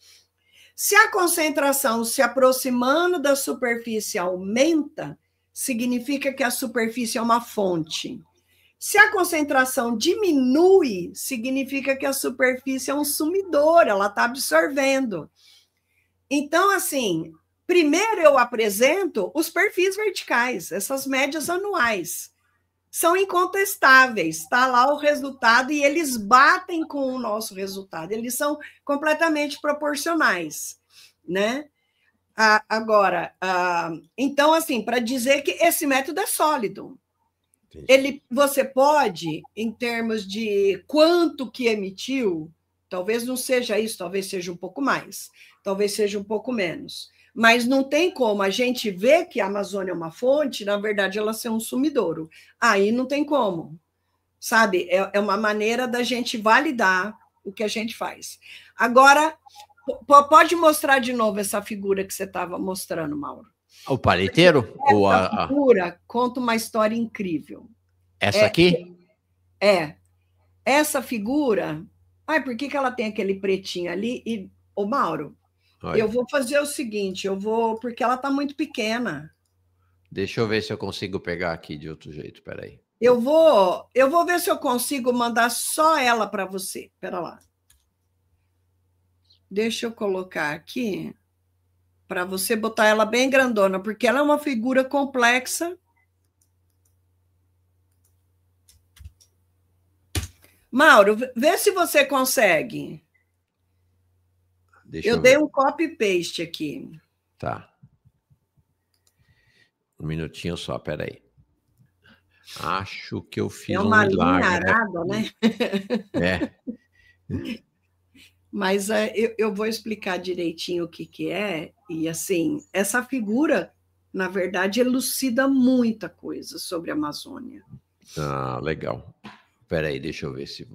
Se a concentração se aproximando da superfície aumenta, significa que a superfície é uma fonte. Se a concentração diminui, significa que a superfície é um sumidor, ela está absorvendo. Então, assim, primeiro eu apresento os perfis verticais, essas médias anuais. são incontestáveis, está lá o resultado e eles batem com o nosso resultado, eles são completamente proporcionais, né? Agora, então, assim, para dizer que esse método é sólido, você pode, em termos de quanto que emitiu, talvez não seja isso, talvez seja um pouco mais, talvez seja um pouco menos, mas não tem como a gente ver que a Amazônia é uma fonte, na verdade, ela ser um sumidouro. Aí não tem como, sabe? É uma maneira da gente validar o que a gente faz. Agora, pode mostrar de novo essa figura que você estava mostrando, Mauro. O paliteiro? Essa figura conta uma história incrível. Essa aqui? Essa figura... Ai, por que ela tem aquele pretinho ali? E, ô, Mauro, eu vou fazer o seguinte, porque ela está muito pequena. Deixa eu ver se eu consigo pegar aqui de outro jeito, peraí. Eu vou ver se eu consigo mandar só ela para você. Espera lá. Deixa eu colocar aqui para você botar ela bem grandona, porque ela é uma figura complexa. Mauro, vê se você consegue. Eu dei um copy-paste aqui. Tá. Um minutinho só, peraí. Acho que eu fiz um milagre. É uma linha arada, né? Mas eu vou explicar direitinho o que é. E, assim, essa figura, na verdade, elucida muita coisa sobre a Amazônia. Ah, legal. Peraí, deixa eu ver se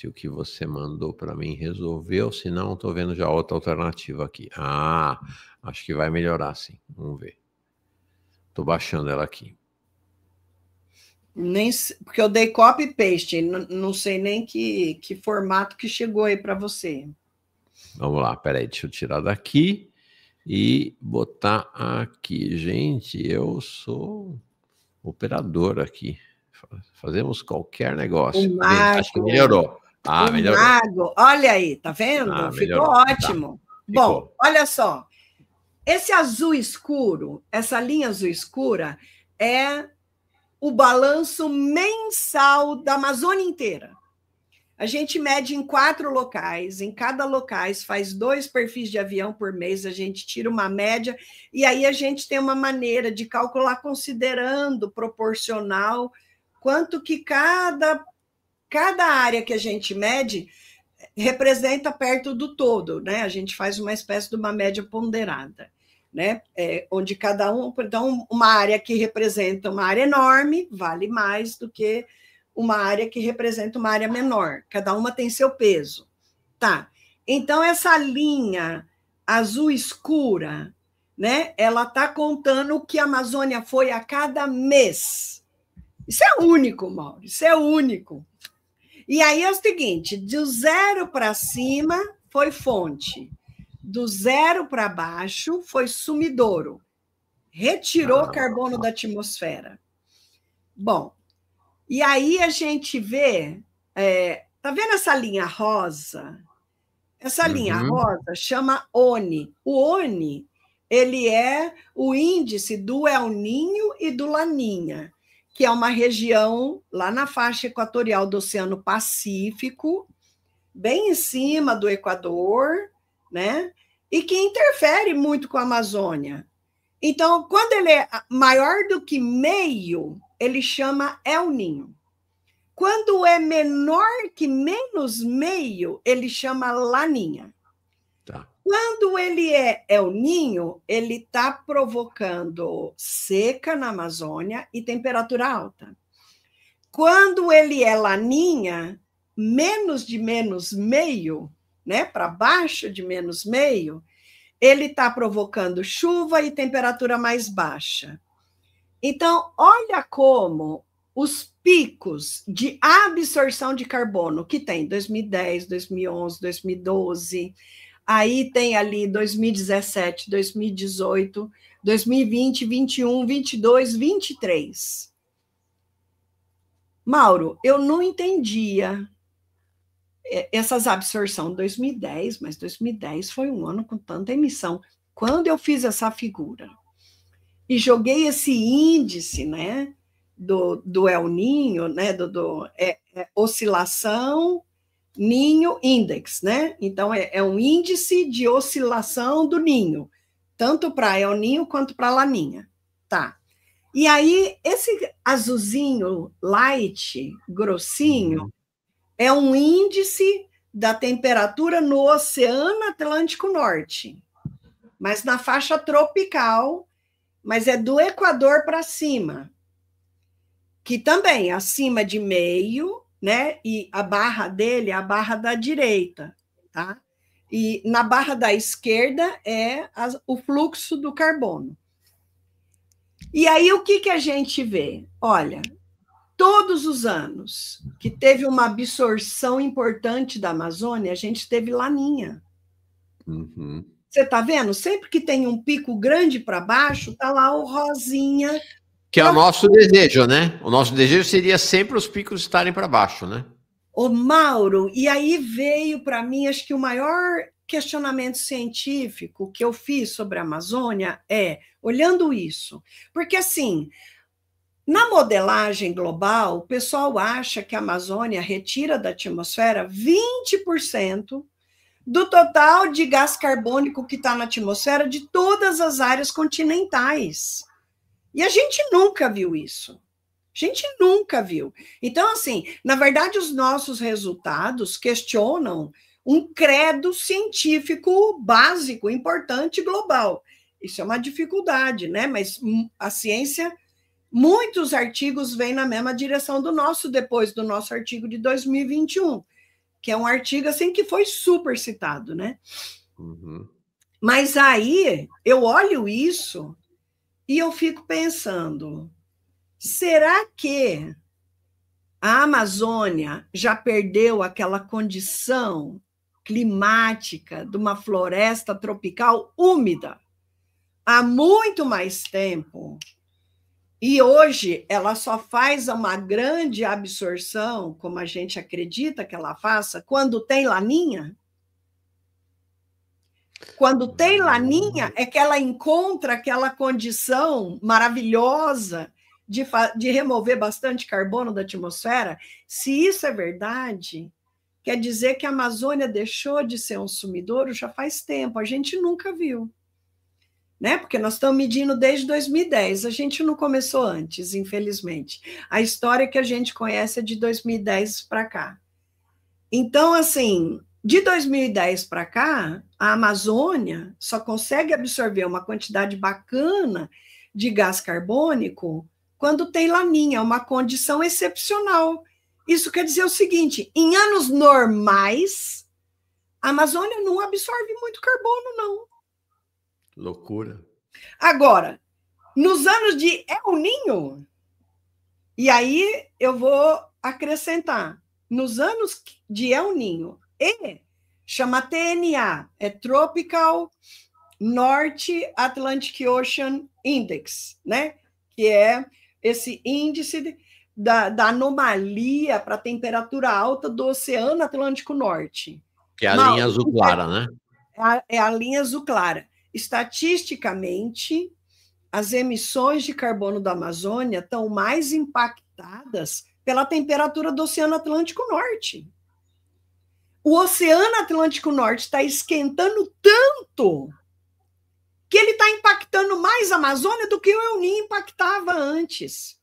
o que você mandou para mim resolveu, se não, estou vendo já outra alternativa aqui. Ah, acho que vai melhorar, sim. Vamos ver. Estou baixando ela aqui. Porque eu dei copy e paste, não sei nem que formato que chegou aí para você. Vamos lá, peraí, deixa eu tirar daqui e botar aqui. Gente, eu sou operador aqui. Fazemos qualquer negócio. O mago, acho que melhorou. Melhorou. Mago, olha aí, tá vendo? Ficou ótimo. Tá. Bom, olha só. Esse azul escuro, essa linha azul escura, é o balanço mensal da Amazônia inteira. A gente mede em 4 locais, em cada locais faz 2 perfis de avião por mês, a gente tira uma média, e aí a gente tem uma maneira de calcular considerando proporcional quanto que cada área que a gente mede representa perto do todo, né? A gente faz uma espécie de uma média ponderada, né? Onde cada um... Então, uma área que representa uma área enorme vale mais do que uma área que representa uma área menor. Cada uma tem seu peso. Tá. Então, essa linha azul escura, né? Ela está contando o que a Amazônia foi a cada mês. Isso é único, Mauro. Isso é único. E aí é o seguinte, do 0 para cima foi fonte. Do 0 para baixo foi sumidouro. Retirou carbono da atmosfera. Bom, e aí a gente vê... tá vendo essa linha rosa? Essa linha rosa chama ONI. O ONI, ele é o índice do El Niño e do Laninha, que é uma região lá na faixa equatorial do Oceano Pacífico, bem em cima do Equador, né? E que interfere muito com a Amazônia. Então, quando ele é maior do que meio, ele chama El Niño. Quando é menor que menos meio, ele chama Laninha. Tá. Quando ele é El Niño, ele está provocando seca na Amazônia e temperatura alta. Quando ele é Laninha, menos de menos meio, né, para baixo de menos meio, ele está provocando chuva e temperatura mais baixa. Então, olha como os picos de absorção de carbono que tem 2010, 2011, 2012... Aí tem ali 2017, 2018, 2020, 21, 22, 23. Mauro, eu não entendia essas absorções em 2010, mas 2010 foi um ano com tanta emissão. Quando eu fiz essa figura e joguei esse índice, né, do El Ninho, né? Oscilação Ninho Index, né? Então, é um índice de oscilação do ninho, tanto para El Ninho quanto para Laninha. Tá. E aí, esse azulzinho light, grossinho, é um índice da temperatura no Oceano Atlântico Norte, mas na faixa tropical, mas é do Equador para cima, que também acima de meio, né? E a barra dele é a barra da direita, tá? E na barra da esquerda é o fluxo do carbono. E aí o que a gente vê? Olha, todos os anos que teve uma absorção importante da Amazônia, a gente teve laninha. Uhum. Você está vendo? Sempre que tem um pico grande para baixo, está lá o rosinha. Que é o nosso desejo, né? O nosso desejo seria sempre os picos estarem para baixo, né? Ô, Mauro, e aí veio para mim, acho que o maior questionamento científico que eu fiz sobre a Amazônia é, olhando isso, porque assim, na modelagem global, o pessoal acha que a Amazônia retira da atmosfera 20% do total de gás carbônico que está na atmosfera de todas as áreas continentais. E a gente nunca viu isso. A gente nunca viu. Então, assim, na verdade, os nossos resultados questionam um credo científico básico, importante, global. Isso é uma dificuldade, né? Mas a ciência, muitos artigos vêm na mesma direção do nosso, depois do nosso artigo de 2021, que é um artigo assim que foi super citado, né? Uhum. Mas aí eu olho isso e eu fico pensando, será que a Amazônia já perdeu aquela condição climática de uma floresta tropical úmida há muito mais tempo? E hoje ela só faz uma grande absorção, como a gente acredita que ela faça, quando tem laninha? Quando tem laninha, é que ela encontra aquela condição maravilhosa de remover bastante carbono da atmosfera. Se isso é verdade, quer dizer que a Amazônia deixou de ser um sumidouro já faz tempo, a gente nunca viu. Né? Porque nós estamos medindo desde 2010, a gente não começou antes, infelizmente. A história que a gente conhece é de 2010 para cá. Então, assim, de 2010 para cá, a Amazônia só consegue absorver uma quantidade bacana de gás carbônico quando tem laninha, uma condição excepcional. Isso quer dizer o seguinte, em anos normais, a Amazônia não absorve muito carbono, não. Loucura. Agora, nos anos de El Ninho, e aí eu vou acrescentar, nos anos de El Ninho, chama TNA, é Tropical North Atlantic Ocean Index, né? Que é esse índice da anomalia para a temperatura alta do Oceano Atlântico Norte. Que é a linha azul clara, né? É a linha azul clara. Estatisticamente, as emissões de carbono da Amazônia estão mais impactadas pela temperatura do Oceano Atlântico Norte. O Oceano Atlântico Norte está esquentando tanto que ele está impactando mais a Amazônia do que o El Niño impactava antes.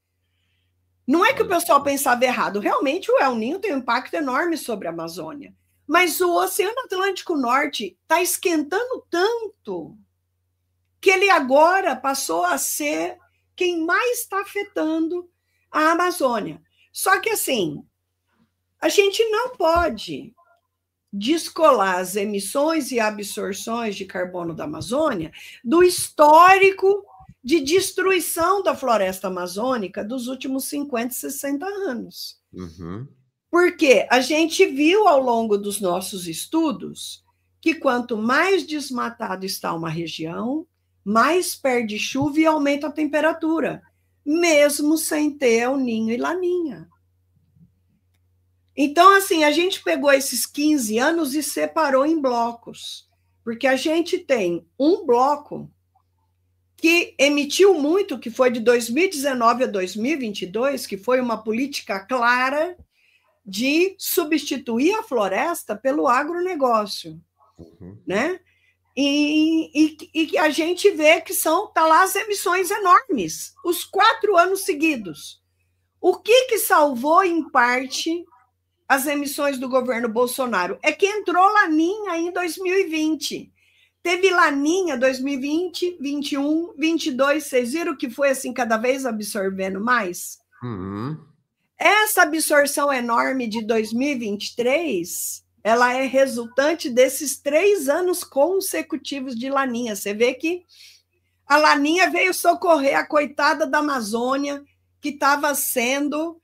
Não é que o pessoal pensava errado, realmente o El Niño tem um impacto enorme sobre a Amazônia, mas o Oceano Atlântico Norte está esquentando tanto que ele agora passou a ser quem mais está afetando a Amazônia. Só que, assim, a gente não pode descolar as emissões e absorções de carbono da Amazônia do histórico de destruição da floresta amazônica dos últimos 50, 60 anos. Uhum. Porque a gente viu ao longo dos nossos estudos que quanto mais desmatada está uma região, mais perde chuva e aumenta a temperatura, mesmo sem ter El Niño e Laninha. Então, assim, a gente pegou esses 15 anos e separou em blocos, porque a gente tem um bloco que emitiu muito, que foi de 2019 a 2022, que foi uma política clara de substituir a floresta pelo agronegócio, né? E que a gente vê que tá lá as emissões enormes, os 4 anos seguidos. O que salvou, em parte, as emissões do governo Bolsonaro? É que entrou Laninha em 2020. Teve Laninha 2020, 21, 22, vocês viram que foi assim, cada vez absorvendo mais? Essa absorção enorme de 2023, ela é resultante desses 3 anos consecutivos de Laninha. Você vê que a Laninha veio socorrer a coitada da Amazônia, que estava sendo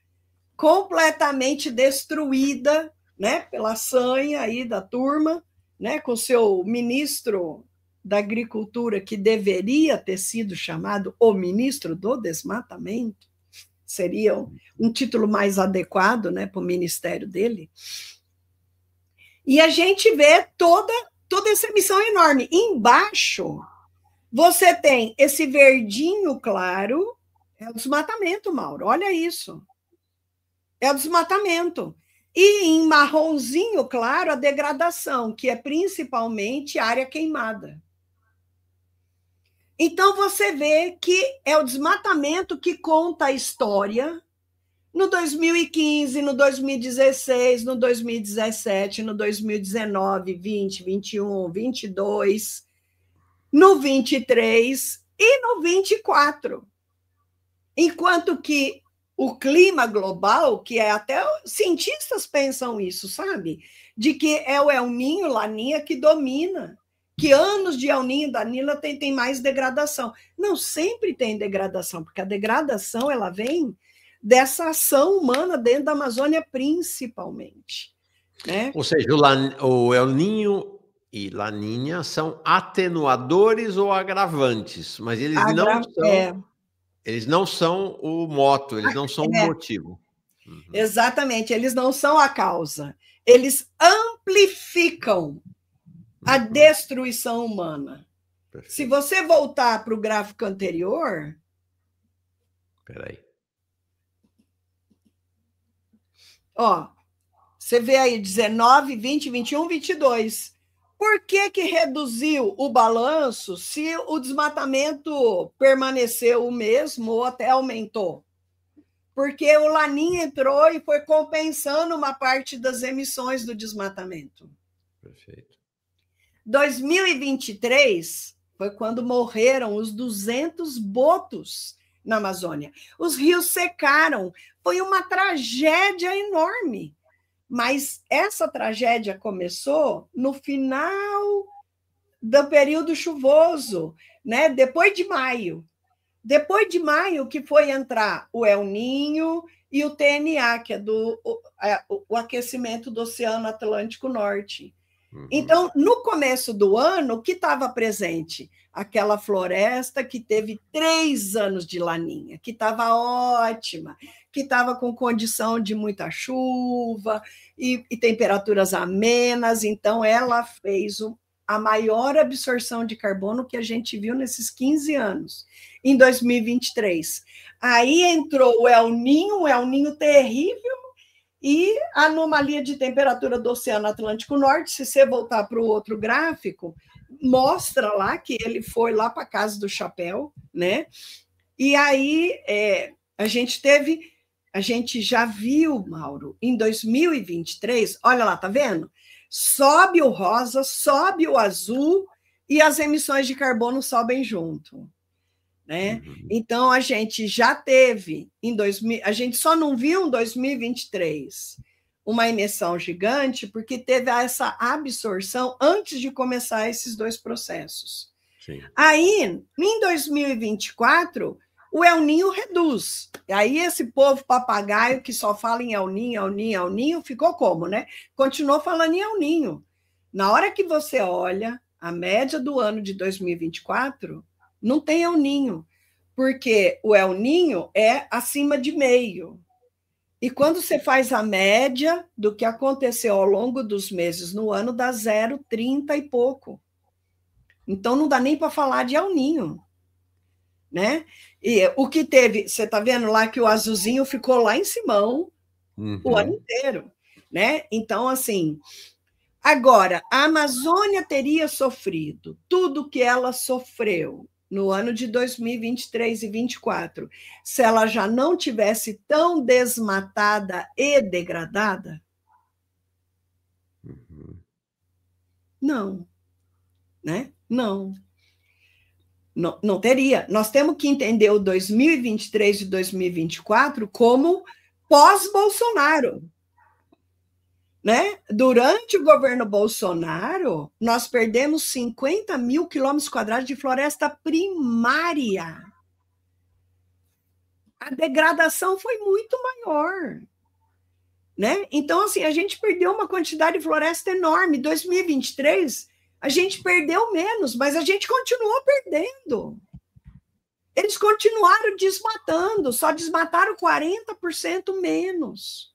completamente destruída, né, pela sanha aí da turma, né, com seu ministro da Agricultura, que deveria ter sido chamado o ministro do desmatamento, seria um título mais adequado, né, para o ministério dele. E a gente vê toda essa emissão enorme. Embaixo, você tem esse verdinho claro, é o desmatamento, Mauro, olha isso. É o desmatamento. E em marronzinho claro, a degradação, que é principalmente área queimada. Então, você vê que é o desmatamento que conta a história no 2015, no 2016, no 2017, no 2019, 20, 21, 22, no 23 e no 24. Enquanto que o clima global, que é até cientistas pensam isso, sabe? De que é o El Niño, Laninha que domina, que anos de El Niño, Danila tem mais degradação. Não sempre tem degradação, porque a degradação ela vem dessa ação humana dentro da Amazônia, principalmente, né? Ou seja, o El Niño e Laninha são atenuadores ou agravantes, mas eles não são. Eles não são o moto, eles não são o motivo. Exatamente, eles não são a causa. Eles amplificam a destruição humana. Perfeito. Se você voltar para o gráfico anterior... Espera aí. Ó, você vê aí 19, 20, 21, 22. Por que reduziu o balanço se o desmatamento permaneceu o mesmo ou até aumentou? Porque o Laninha entrou e foi compensando uma parte das emissões do desmatamento. Perfeito. 2023 foi quando morreram os 200 botos na Amazônia. Os rios secaram. Foi uma tragédia enorme. Mas essa tragédia começou no final do período chuvoso, né? Depois de maio. Depois de maio que foi entrar o El Niño e o TNA, que é o aquecimento do Oceano Atlântico Norte. Então, no começo do ano, o que estava presente? Aquela floresta que teve 3 anos de Laninha, que estava ótima, que estava com condição de muita chuva e temperaturas amenas. Então, ela fez a maior absorção de carbono que a gente viu nesses 15 anos, em 2023. Aí entrou o El Niño terrível, e a anomalia de temperatura do Oceano Atlântico Norte. Se você voltar para o outro gráfico, mostra lá que ele foi lá para a Casa do Chapéu, né? E aí a gente já viu, Mauro, em 2023, olha lá, tá vendo? Sobe o rosa, sobe o azul e as emissões de carbono sobem junto. Né? Então, a gente já teve, a gente só não viu em 2023 uma emissão gigante porque teve essa absorção antes de começar esses 2 processos. Sim. Aí, em 2024, o El Niño reduz. Aí, esse povo papagaio que só fala em El Niño, El Niño, El Niño, ficou como, né? Continuou falando em El Niño. Na hora que você olha a média do ano de 2024, não tem El Niño, porque o El Niño é acima de meio. E quando você faz a média do que aconteceu ao longo dos meses no ano, dá 0,30 e pouco. Então, não dá nem para falar de El Niño. né? E o que teve, você está vendo lá que o azulzinho ficou lá em Simão o ano inteiro, né? Então, assim, agora, a Amazônia teria sofrido tudo que ela sofreu no ano de 2023 e 2024, se ela já não tivesse tão desmatada e degradada? Não, né? Não. Não, não teria. Nós temos que entender o 2023 e 2024 como pós-Bolsonaro. Né? Durante o governo Bolsonaro, nós perdemos 50 mil quilômetros quadrados de floresta primária. A degradação foi muito maior. Né? Então, assim, a gente perdeu uma quantidade de floresta enorme. Em 2023, a gente perdeu menos, mas a gente continuou perdendo. Eles continuaram desmatando, só desmataram 40% menos.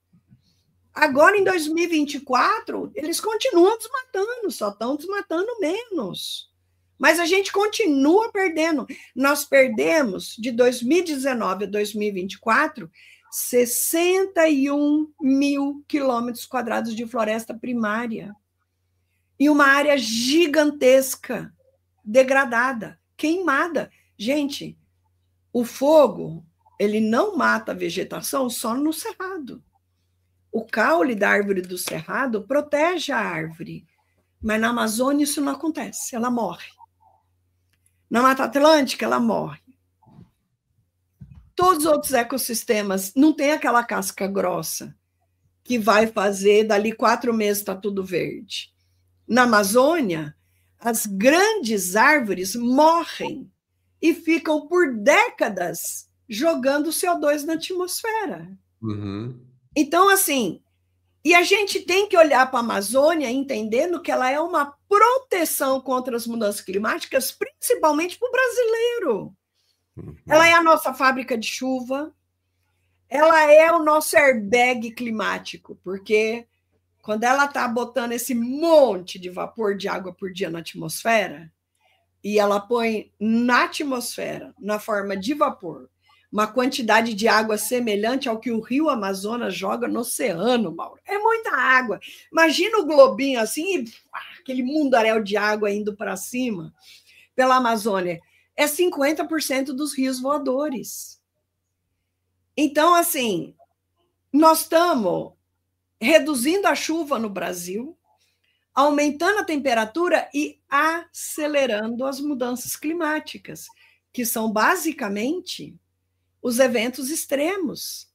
Agora, em 2024, eles continuam desmatando, só estão desmatando menos. Mas a gente continua perdendo. Nós perdemos, de 2019 a 2024, 61 mil quilômetros quadrados de floresta primária. E uma área gigantesca, degradada, queimada. Gente, o fogo, ele não mata a vegetação só no cerrado. O caule da árvore do cerrado protege a árvore, mas na Amazônia isso não acontece, ela morre. Na Mata Atlântica, ela morre. Todos os outros ecossistemas não tem aquela casca grossa que vai fazer, dali 4 meses está tudo verde. Na Amazônia, as grandes árvores morrem e ficam por décadas jogando CO2 na atmosfera. Então, assim, e a gente tem que olhar para a Amazônia entendendo que ela é uma proteção contra as mudanças climáticas, principalmente para o brasileiro. Ela é a nossa fábrica de chuva, ela é o nosso airbag climático, porque quando ela está botando esse monte de vapor de água por dia na atmosfera, e ela põe na atmosfera, na forma de vapor, uma quantidade de água semelhante ao que o rio Amazonas joga no oceano, Mauro. É muita água. Imagina o globinho assim, aquele mundaréu de água indo para cima pela Amazônia. É 50% dos rios voadores. Então, assim, nós estamos reduzindo a chuva no Brasil, aumentando a temperatura e acelerando as mudanças climáticas, que são basicamente os eventos extremos.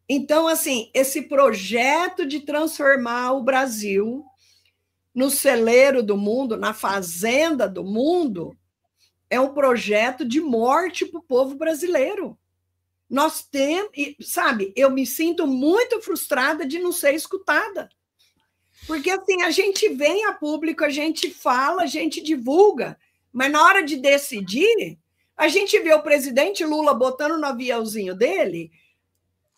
Então, assim, esse projeto de transformar o Brasil no celeiro do mundo, na fazenda do mundo, é um projeto de morte para o povo brasileiro. Nós temos, sabe, eu me sinto muito frustrada de não ser escutada. Porque, assim, a gente vem a público, a gente fala, a gente divulga, mas na hora de decidir, a gente vê o presidente Lula botando no aviãozinho dele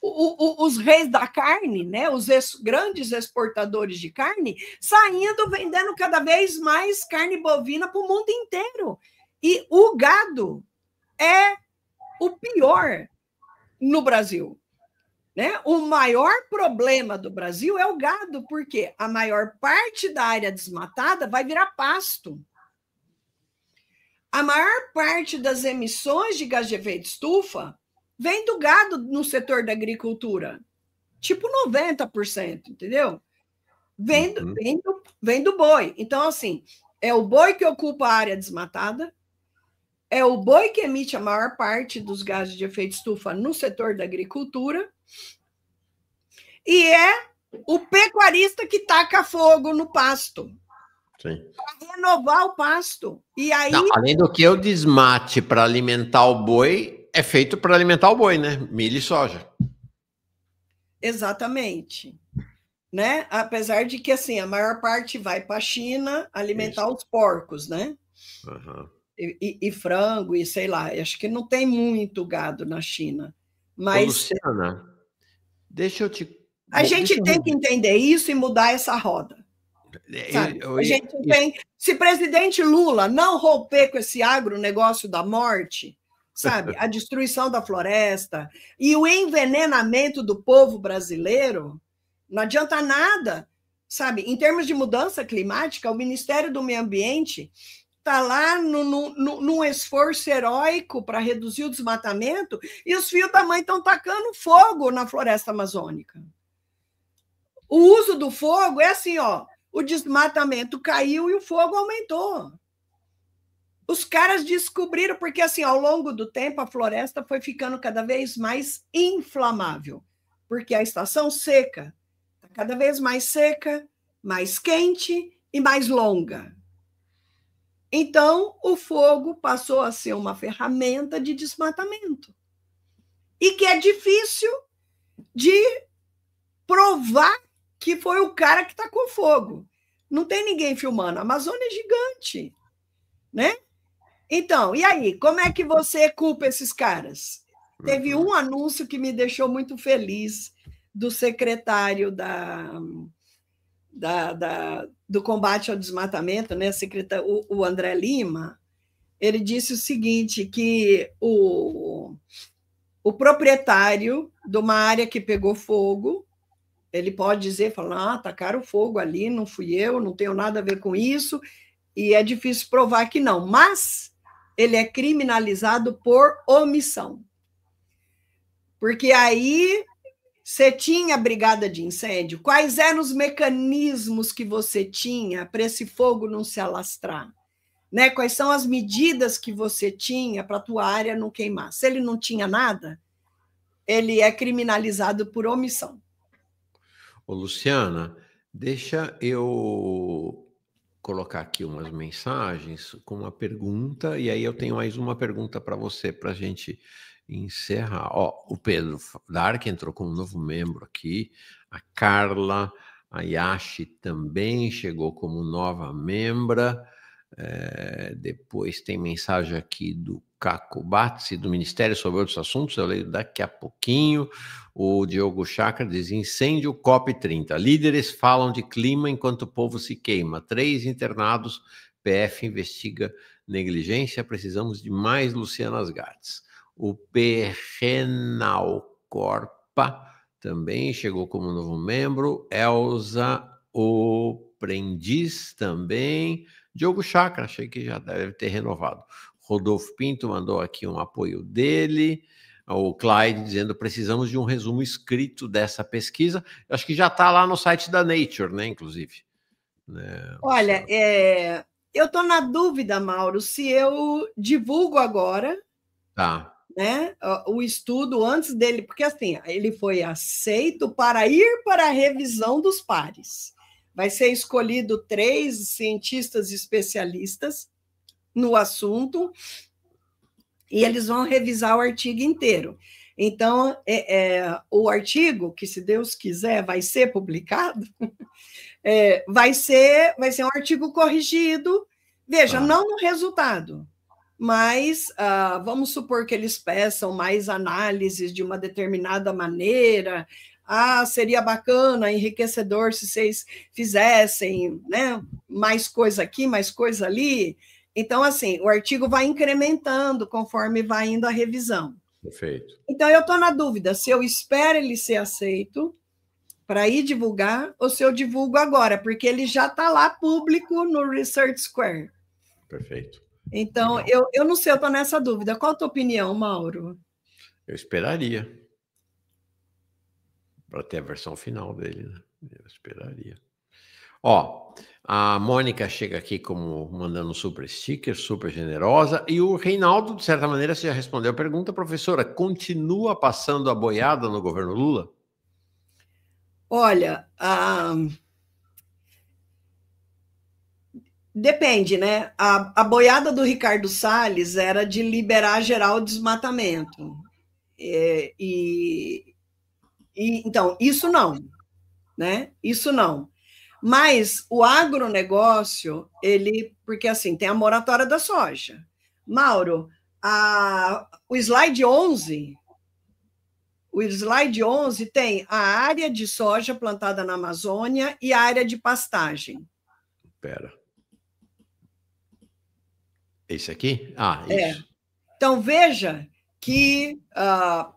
os reis da carne, né, os grandes exportadores de carne, saindo, vendendo cada vez mais carne bovina para o mundo inteiro. E o gado é o pior no Brasil. Né? O maior problema do Brasil é o gado, porque a maior parte da área desmatada vai virar pasto. A maior parte das emissões de gás de efeito estufa vem do gado no setor da agricultura. Tipo 90%, entendeu? Vem do boi. Então, assim, é o boi que ocupa a área desmatada, é o boi que emite a maior parte dos gases de efeito estufa no setor da agricultura, e é o pecuarista que taca fogo no pasto. Para renovar o pasto. E aí... Não, além do que o desmate para alimentar o boi é feito para alimentar o boi, né? Milho e soja. Exatamente. Né? Apesar de que assim, a maior parte vai para a China alimentar os porcos, né? E frango, e sei lá. Acho que não tem muito gado na China. Mas... Ô, Luciana, deixa eu te... A gente tem que entender isso e mudar essa roda. A gente tem, se presidente Lula não romper com esse agronegócio da morte, sabe? A destruição da floresta e o envenenamento do povo brasileiro, não adianta nada, sabe? Em termos de mudança climática, o Ministério do Meio Ambiente está lá num esforço heróico para reduzir o desmatamento e os filhos da mãe estão tacando fogo na floresta amazônica. O uso do fogo é assim, ó, o desmatamento caiu e o fogo aumentou. Os caras descobriram, porque assim, ao longo do tempo, a floresta foi ficando cada vez mais inflamável, porque a estação seca está cada vez mais seca, mais quente e mais longa. Então, o fogo passou a ser uma ferramenta de desmatamento. E que é difícil de provar que foi o cara que tacou fogo. Não tem ninguém filmando. A Amazônia é gigante, né? Então, e aí? Como é que você culpa esses caras? Teve um anúncio que me deixou muito feliz do secretário do combate ao desmatamento, né? O André Lima. Ele disse o seguinte, que o proprietário de uma área que pegou fogo, ele pode dizer, falar, tacaram fogo ali, não fui eu, não tenho nada a ver com isso, e é difícil provar que não, mas ele é criminalizado por omissão. Porque aí você tinha brigada de incêndio, quais eram os mecanismos que você tinha para esse fogo não se alastrar? Né? Quais são as medidas que você tinha para a tua área não queimar? Se ele não tinha nada, ele é criminalizado por omissão. Ô, Luciana, deixa eu colocar aqui umas mensagens com uma pergunta, e aí eu tenho mais uma pergunta para você, para a gente encerrar. Ó, o Pedro Dark entrou como novo membro aqui, a Carla Ayashi também chegou como nova membra. Depois tem mensagem aqui do Caco Batsi, do Ministério sobre outros assuntos, eu leio daqui a pouquinho. O Diogo Chakra diz, incêndio COP30, líderes falam de clima enquanto o povo se queima, 3 internados, PF investiga negligência, precisamos de mais Lucianas Gats. O Perrenal Corpa também chegou como novo membro, Elza O Prendiz também, Diogo Chakra, achei que já deve ter renovado. Rodolfo Pinto mandou aqui um apoio dele. O Clyde dizendo, precisamos de um resumo escrito dessa pesquisa. Eu acho que já está lá no site da Nature, né, inclusive. Né, olha, eu estou na dúvida, Mauro, se eu divulgo agora, né, o estudo antes dele, porque assim, ele foi aceito para ir para a revisão dos pares. Vai ser escolhido 3 cientistas especialistas no assunto e eles vão revisar o artigo inteiro. Então, o artigo, que se Deus quiser vai ser publicado, vai ser um artigo corrigido, veja, não no resultado, mas vamos supor que eles peçam mais análises de uma determinada maneira, seria bacana, enriquecedor se vocês fizessem, né, mais coisa aqui, mais coisa ali. Então, assim, o artigo vai incrementando conforme vai indo a revisão. Perfeito. Então, eu estou na dúvida se eu espero ele ser aceito para ir divulgar ou se eu divulgo agora, porque ele já está lá público no Research Square. Perfeito. Então, eu não sei, eu estou nessa dúvida. Qual a tua opinião, Mauro? Eu esperaria. Para ter a versão final dele, né? Eu esperaria. Ó, a Mônica chega aqui como mandando super sticker, super generosa, e o Reinaldo, de certa maneira, você já respondeu a pergunta, professora, continua passando a boiada no governo Lula? Olha, depende, né? A boiada do Ricardo Salles era de liberar geral o desmatamento. Então, isso não, né? Isso não. Mas o agronegócio, porque assim, tem a moratória da soja. Mauro, o slide 11 tem a área de soja plantada na Amazônia e a área de pastagem. Espera. Esse aqui? Isso. Então, veja que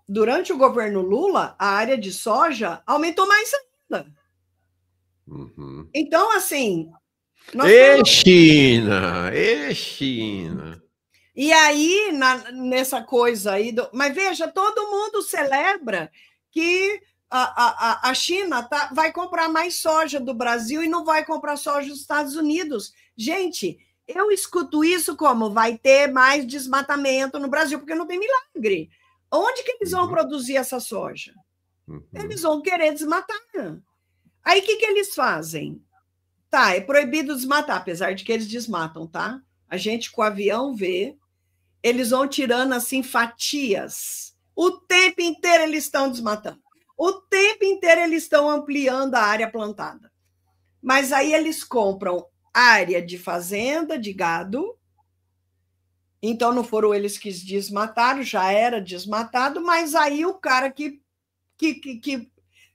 durante o governo Lula, a área de soja aumentou mais ainda. Uhum. Então, assim... China! China! E aí, nessa coisa aí... Mas veja, todo mundo celebra que a China vai comprar mais soja do Brasil e não vai comprar soja dos Estados Unidos. Gente, eu escuto isso como vai ter mais desmatamento no Brasil, porque não tem milagre. Onde que eles vão produzir essa soja? Eles vão querer desmatar. Aí, o que eles fazem? Tá, é proibido desmatar, apesar de que eles desmatam, tá? A gente com o avião vê, eles vão tirando assim fatias. O tempo inteiro eles estão desmatando. O tempo inteiro eles estão ampliando a área plantada. Mas aí eles compram área de fazenda, de gado. Então não foram eles que desmataram, já era desmatado, mas aí o cara que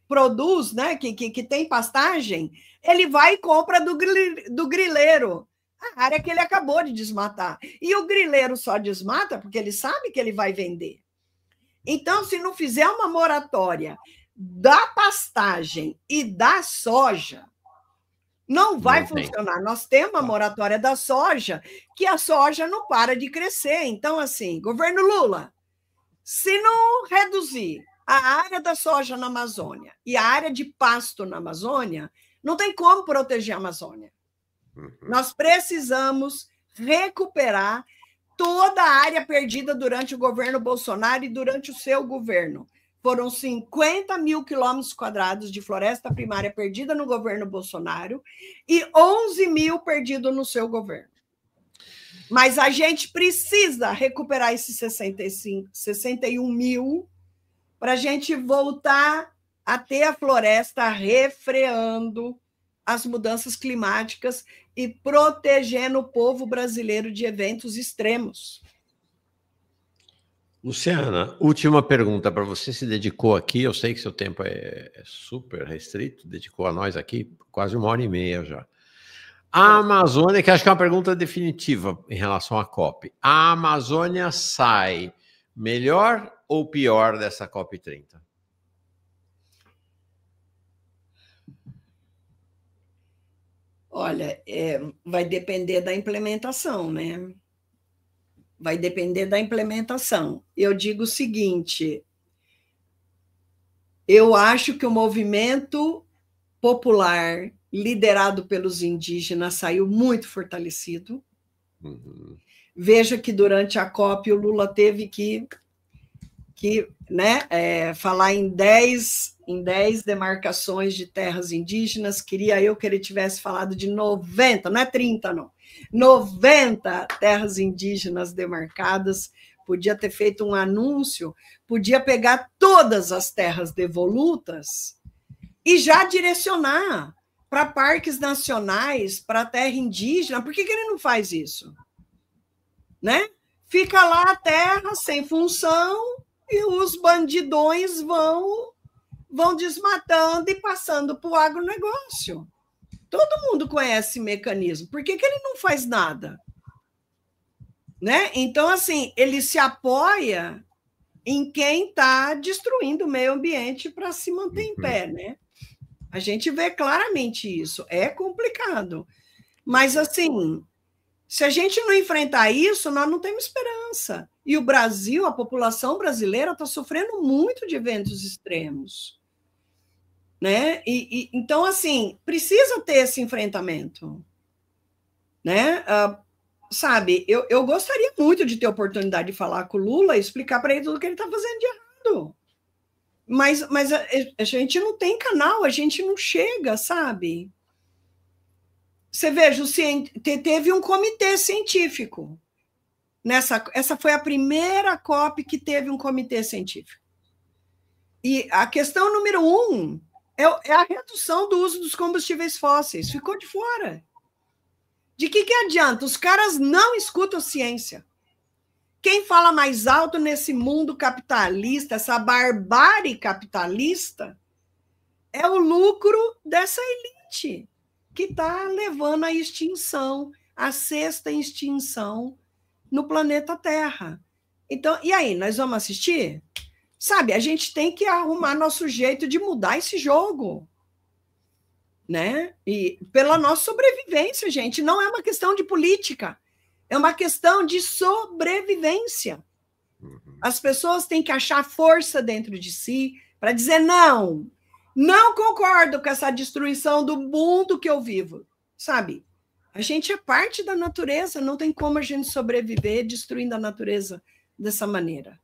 produz, né, que tem pastagem, ele vai e compra do grileiro, a área que ele acabou de desmatar. E o grileiro só desmata porque ele sabe que ele vai vender. Então, se não fizer uma moratória da pastagem e da soja, não vai funcionar. Nós temos uma moratória da soja, que a soja não para de crescer. Então, assim, governo Lula, se não reduzir a área da soja na Amazônia e a área de pasto na Amazônia, não tem como proteger a Amazônia. Nós precisamos recuperar toda a área perdida durante o governo Bolsonaro e durante o seu governo. Foram 50 mil quilômetros quadrados de floresta primária perdida no governo Bolsonaro e 11 mil perdidos no seu governo. Mas a gente precisa recuperar esses 61 mil para a gente voltar a ter a floresta refreando as mudanças climáticas e protegendo o povo brasileiro de eventos extremos. Luciana, última pergunta para você. Se dedicou aqui, eu sei que seu tempo é super restrito, dedicou a nós aqui quase 1h30 já. A Amazônia, que acho que é uma pergunta definitiva em relação à COP. A Amazônia sai melhor ou pior dessa COP30? Olha, vai depender da implementação, né? Vai depender da implementação. Eu digo o seguinte: eu acho que o movimento popular liderado pelos indígenas saiu muito fortalecido. Veja que durante a COP o Lula teve que falar em 10 demarcações de terras indígenas. Queria eu que ele tivesse falado de 90, não é 30, não. 90 terras indígenas demarcadas. Podia ter feito um anúncio, podia pegar todas as terras devolutas e já direcionar para parques nacionais, para terra indígena. Por que ele não faz isso? Né? Fica lá a terra sem função e os bandidões vão desmatando e passando para o agronegócio. Todo mundo conhece esse mecanismo. Por que ele não faz nada? Né? Então, assim, ele se apoia em quem está destruindo o meio ambiente para se manter em pé, né? A gente vê claramente isso. É complicado. Mas, assim, se a gente não enfrentar isso, nós não temos esperança. E o Brasil, a população brasileira, está sofrendo muito de eventos extremos. Né? Então, assim, precisa ter esse enfrentamento. Né? Sabe, eu gostaria muito de ter a oportunidade de falar com o Lula e explicar para ele tudo o que ele está fazendo de errado. Mas a gente não tem canal, a gente não chega, sabe? Você veja, teve um comitê científico. Essa foi a primeira COP que teve um comitê científico. E a questão número 1 é a redução do uso dos combustíveis fósseis. Ficou de fora. De que adianta? Os caras não escutam ciência. Quem fala mais alto nesse mundo capitalista, essa barbárie capitalista, é o lucro dessa elite que está levando à extinção, à 6ª extinção no planeta Terra. Então, e aí, nós vamos assistir? Sabe, a gente tem que arrumar nosso jeito de mudar esse jogo, né? E pela nossa sobrevivência, gente, não é uma questão de política, é uma questão de sobrevivência. As pessoas têm que achar força dentro de si para dizer não, não concordo com essa destruição do mundo que eu vivo, sabe? A gente é parte da natureza, não tem como a gente sobreviver destruindo a natureza dessa maneira.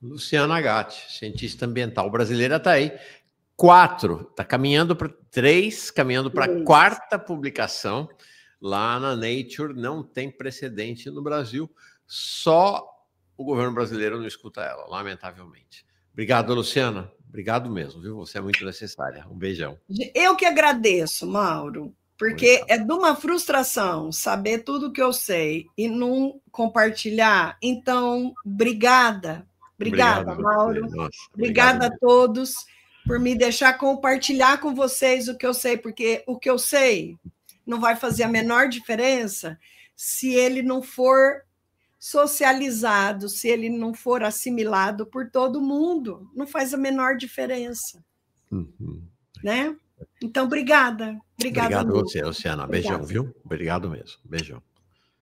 Luciana Gatti, cientista ambiental brasileira, está aí. 4, está caminhando para 3, caminhando para a 4ª publicação lá na Nature. Não tem precedente no Brasil, só o governo brasileiro não escuta ela, lamentavelmente. Obrigado, Luciana. Obrigado mesmo, viu? Você é muito necessária. Um beijão. Eu que agradeço, Mauro, porque é de uma frustração saber tudo que eu sei e não compartilhar. Então, obrigada. Obrigada, Mauro. Nossa, obrigada a todos por me deixar compartilhar com vocês o que eu sei, porque o que eu sei não vai fazer a menor diferença se ele não for socializado, se ele não for assimilado por todo mundo. Não faz a menor diferença. Né? Então, obrigada. Obrigado a você, Luciana. Beijão, viu? Obrigado mesmo. Beijão.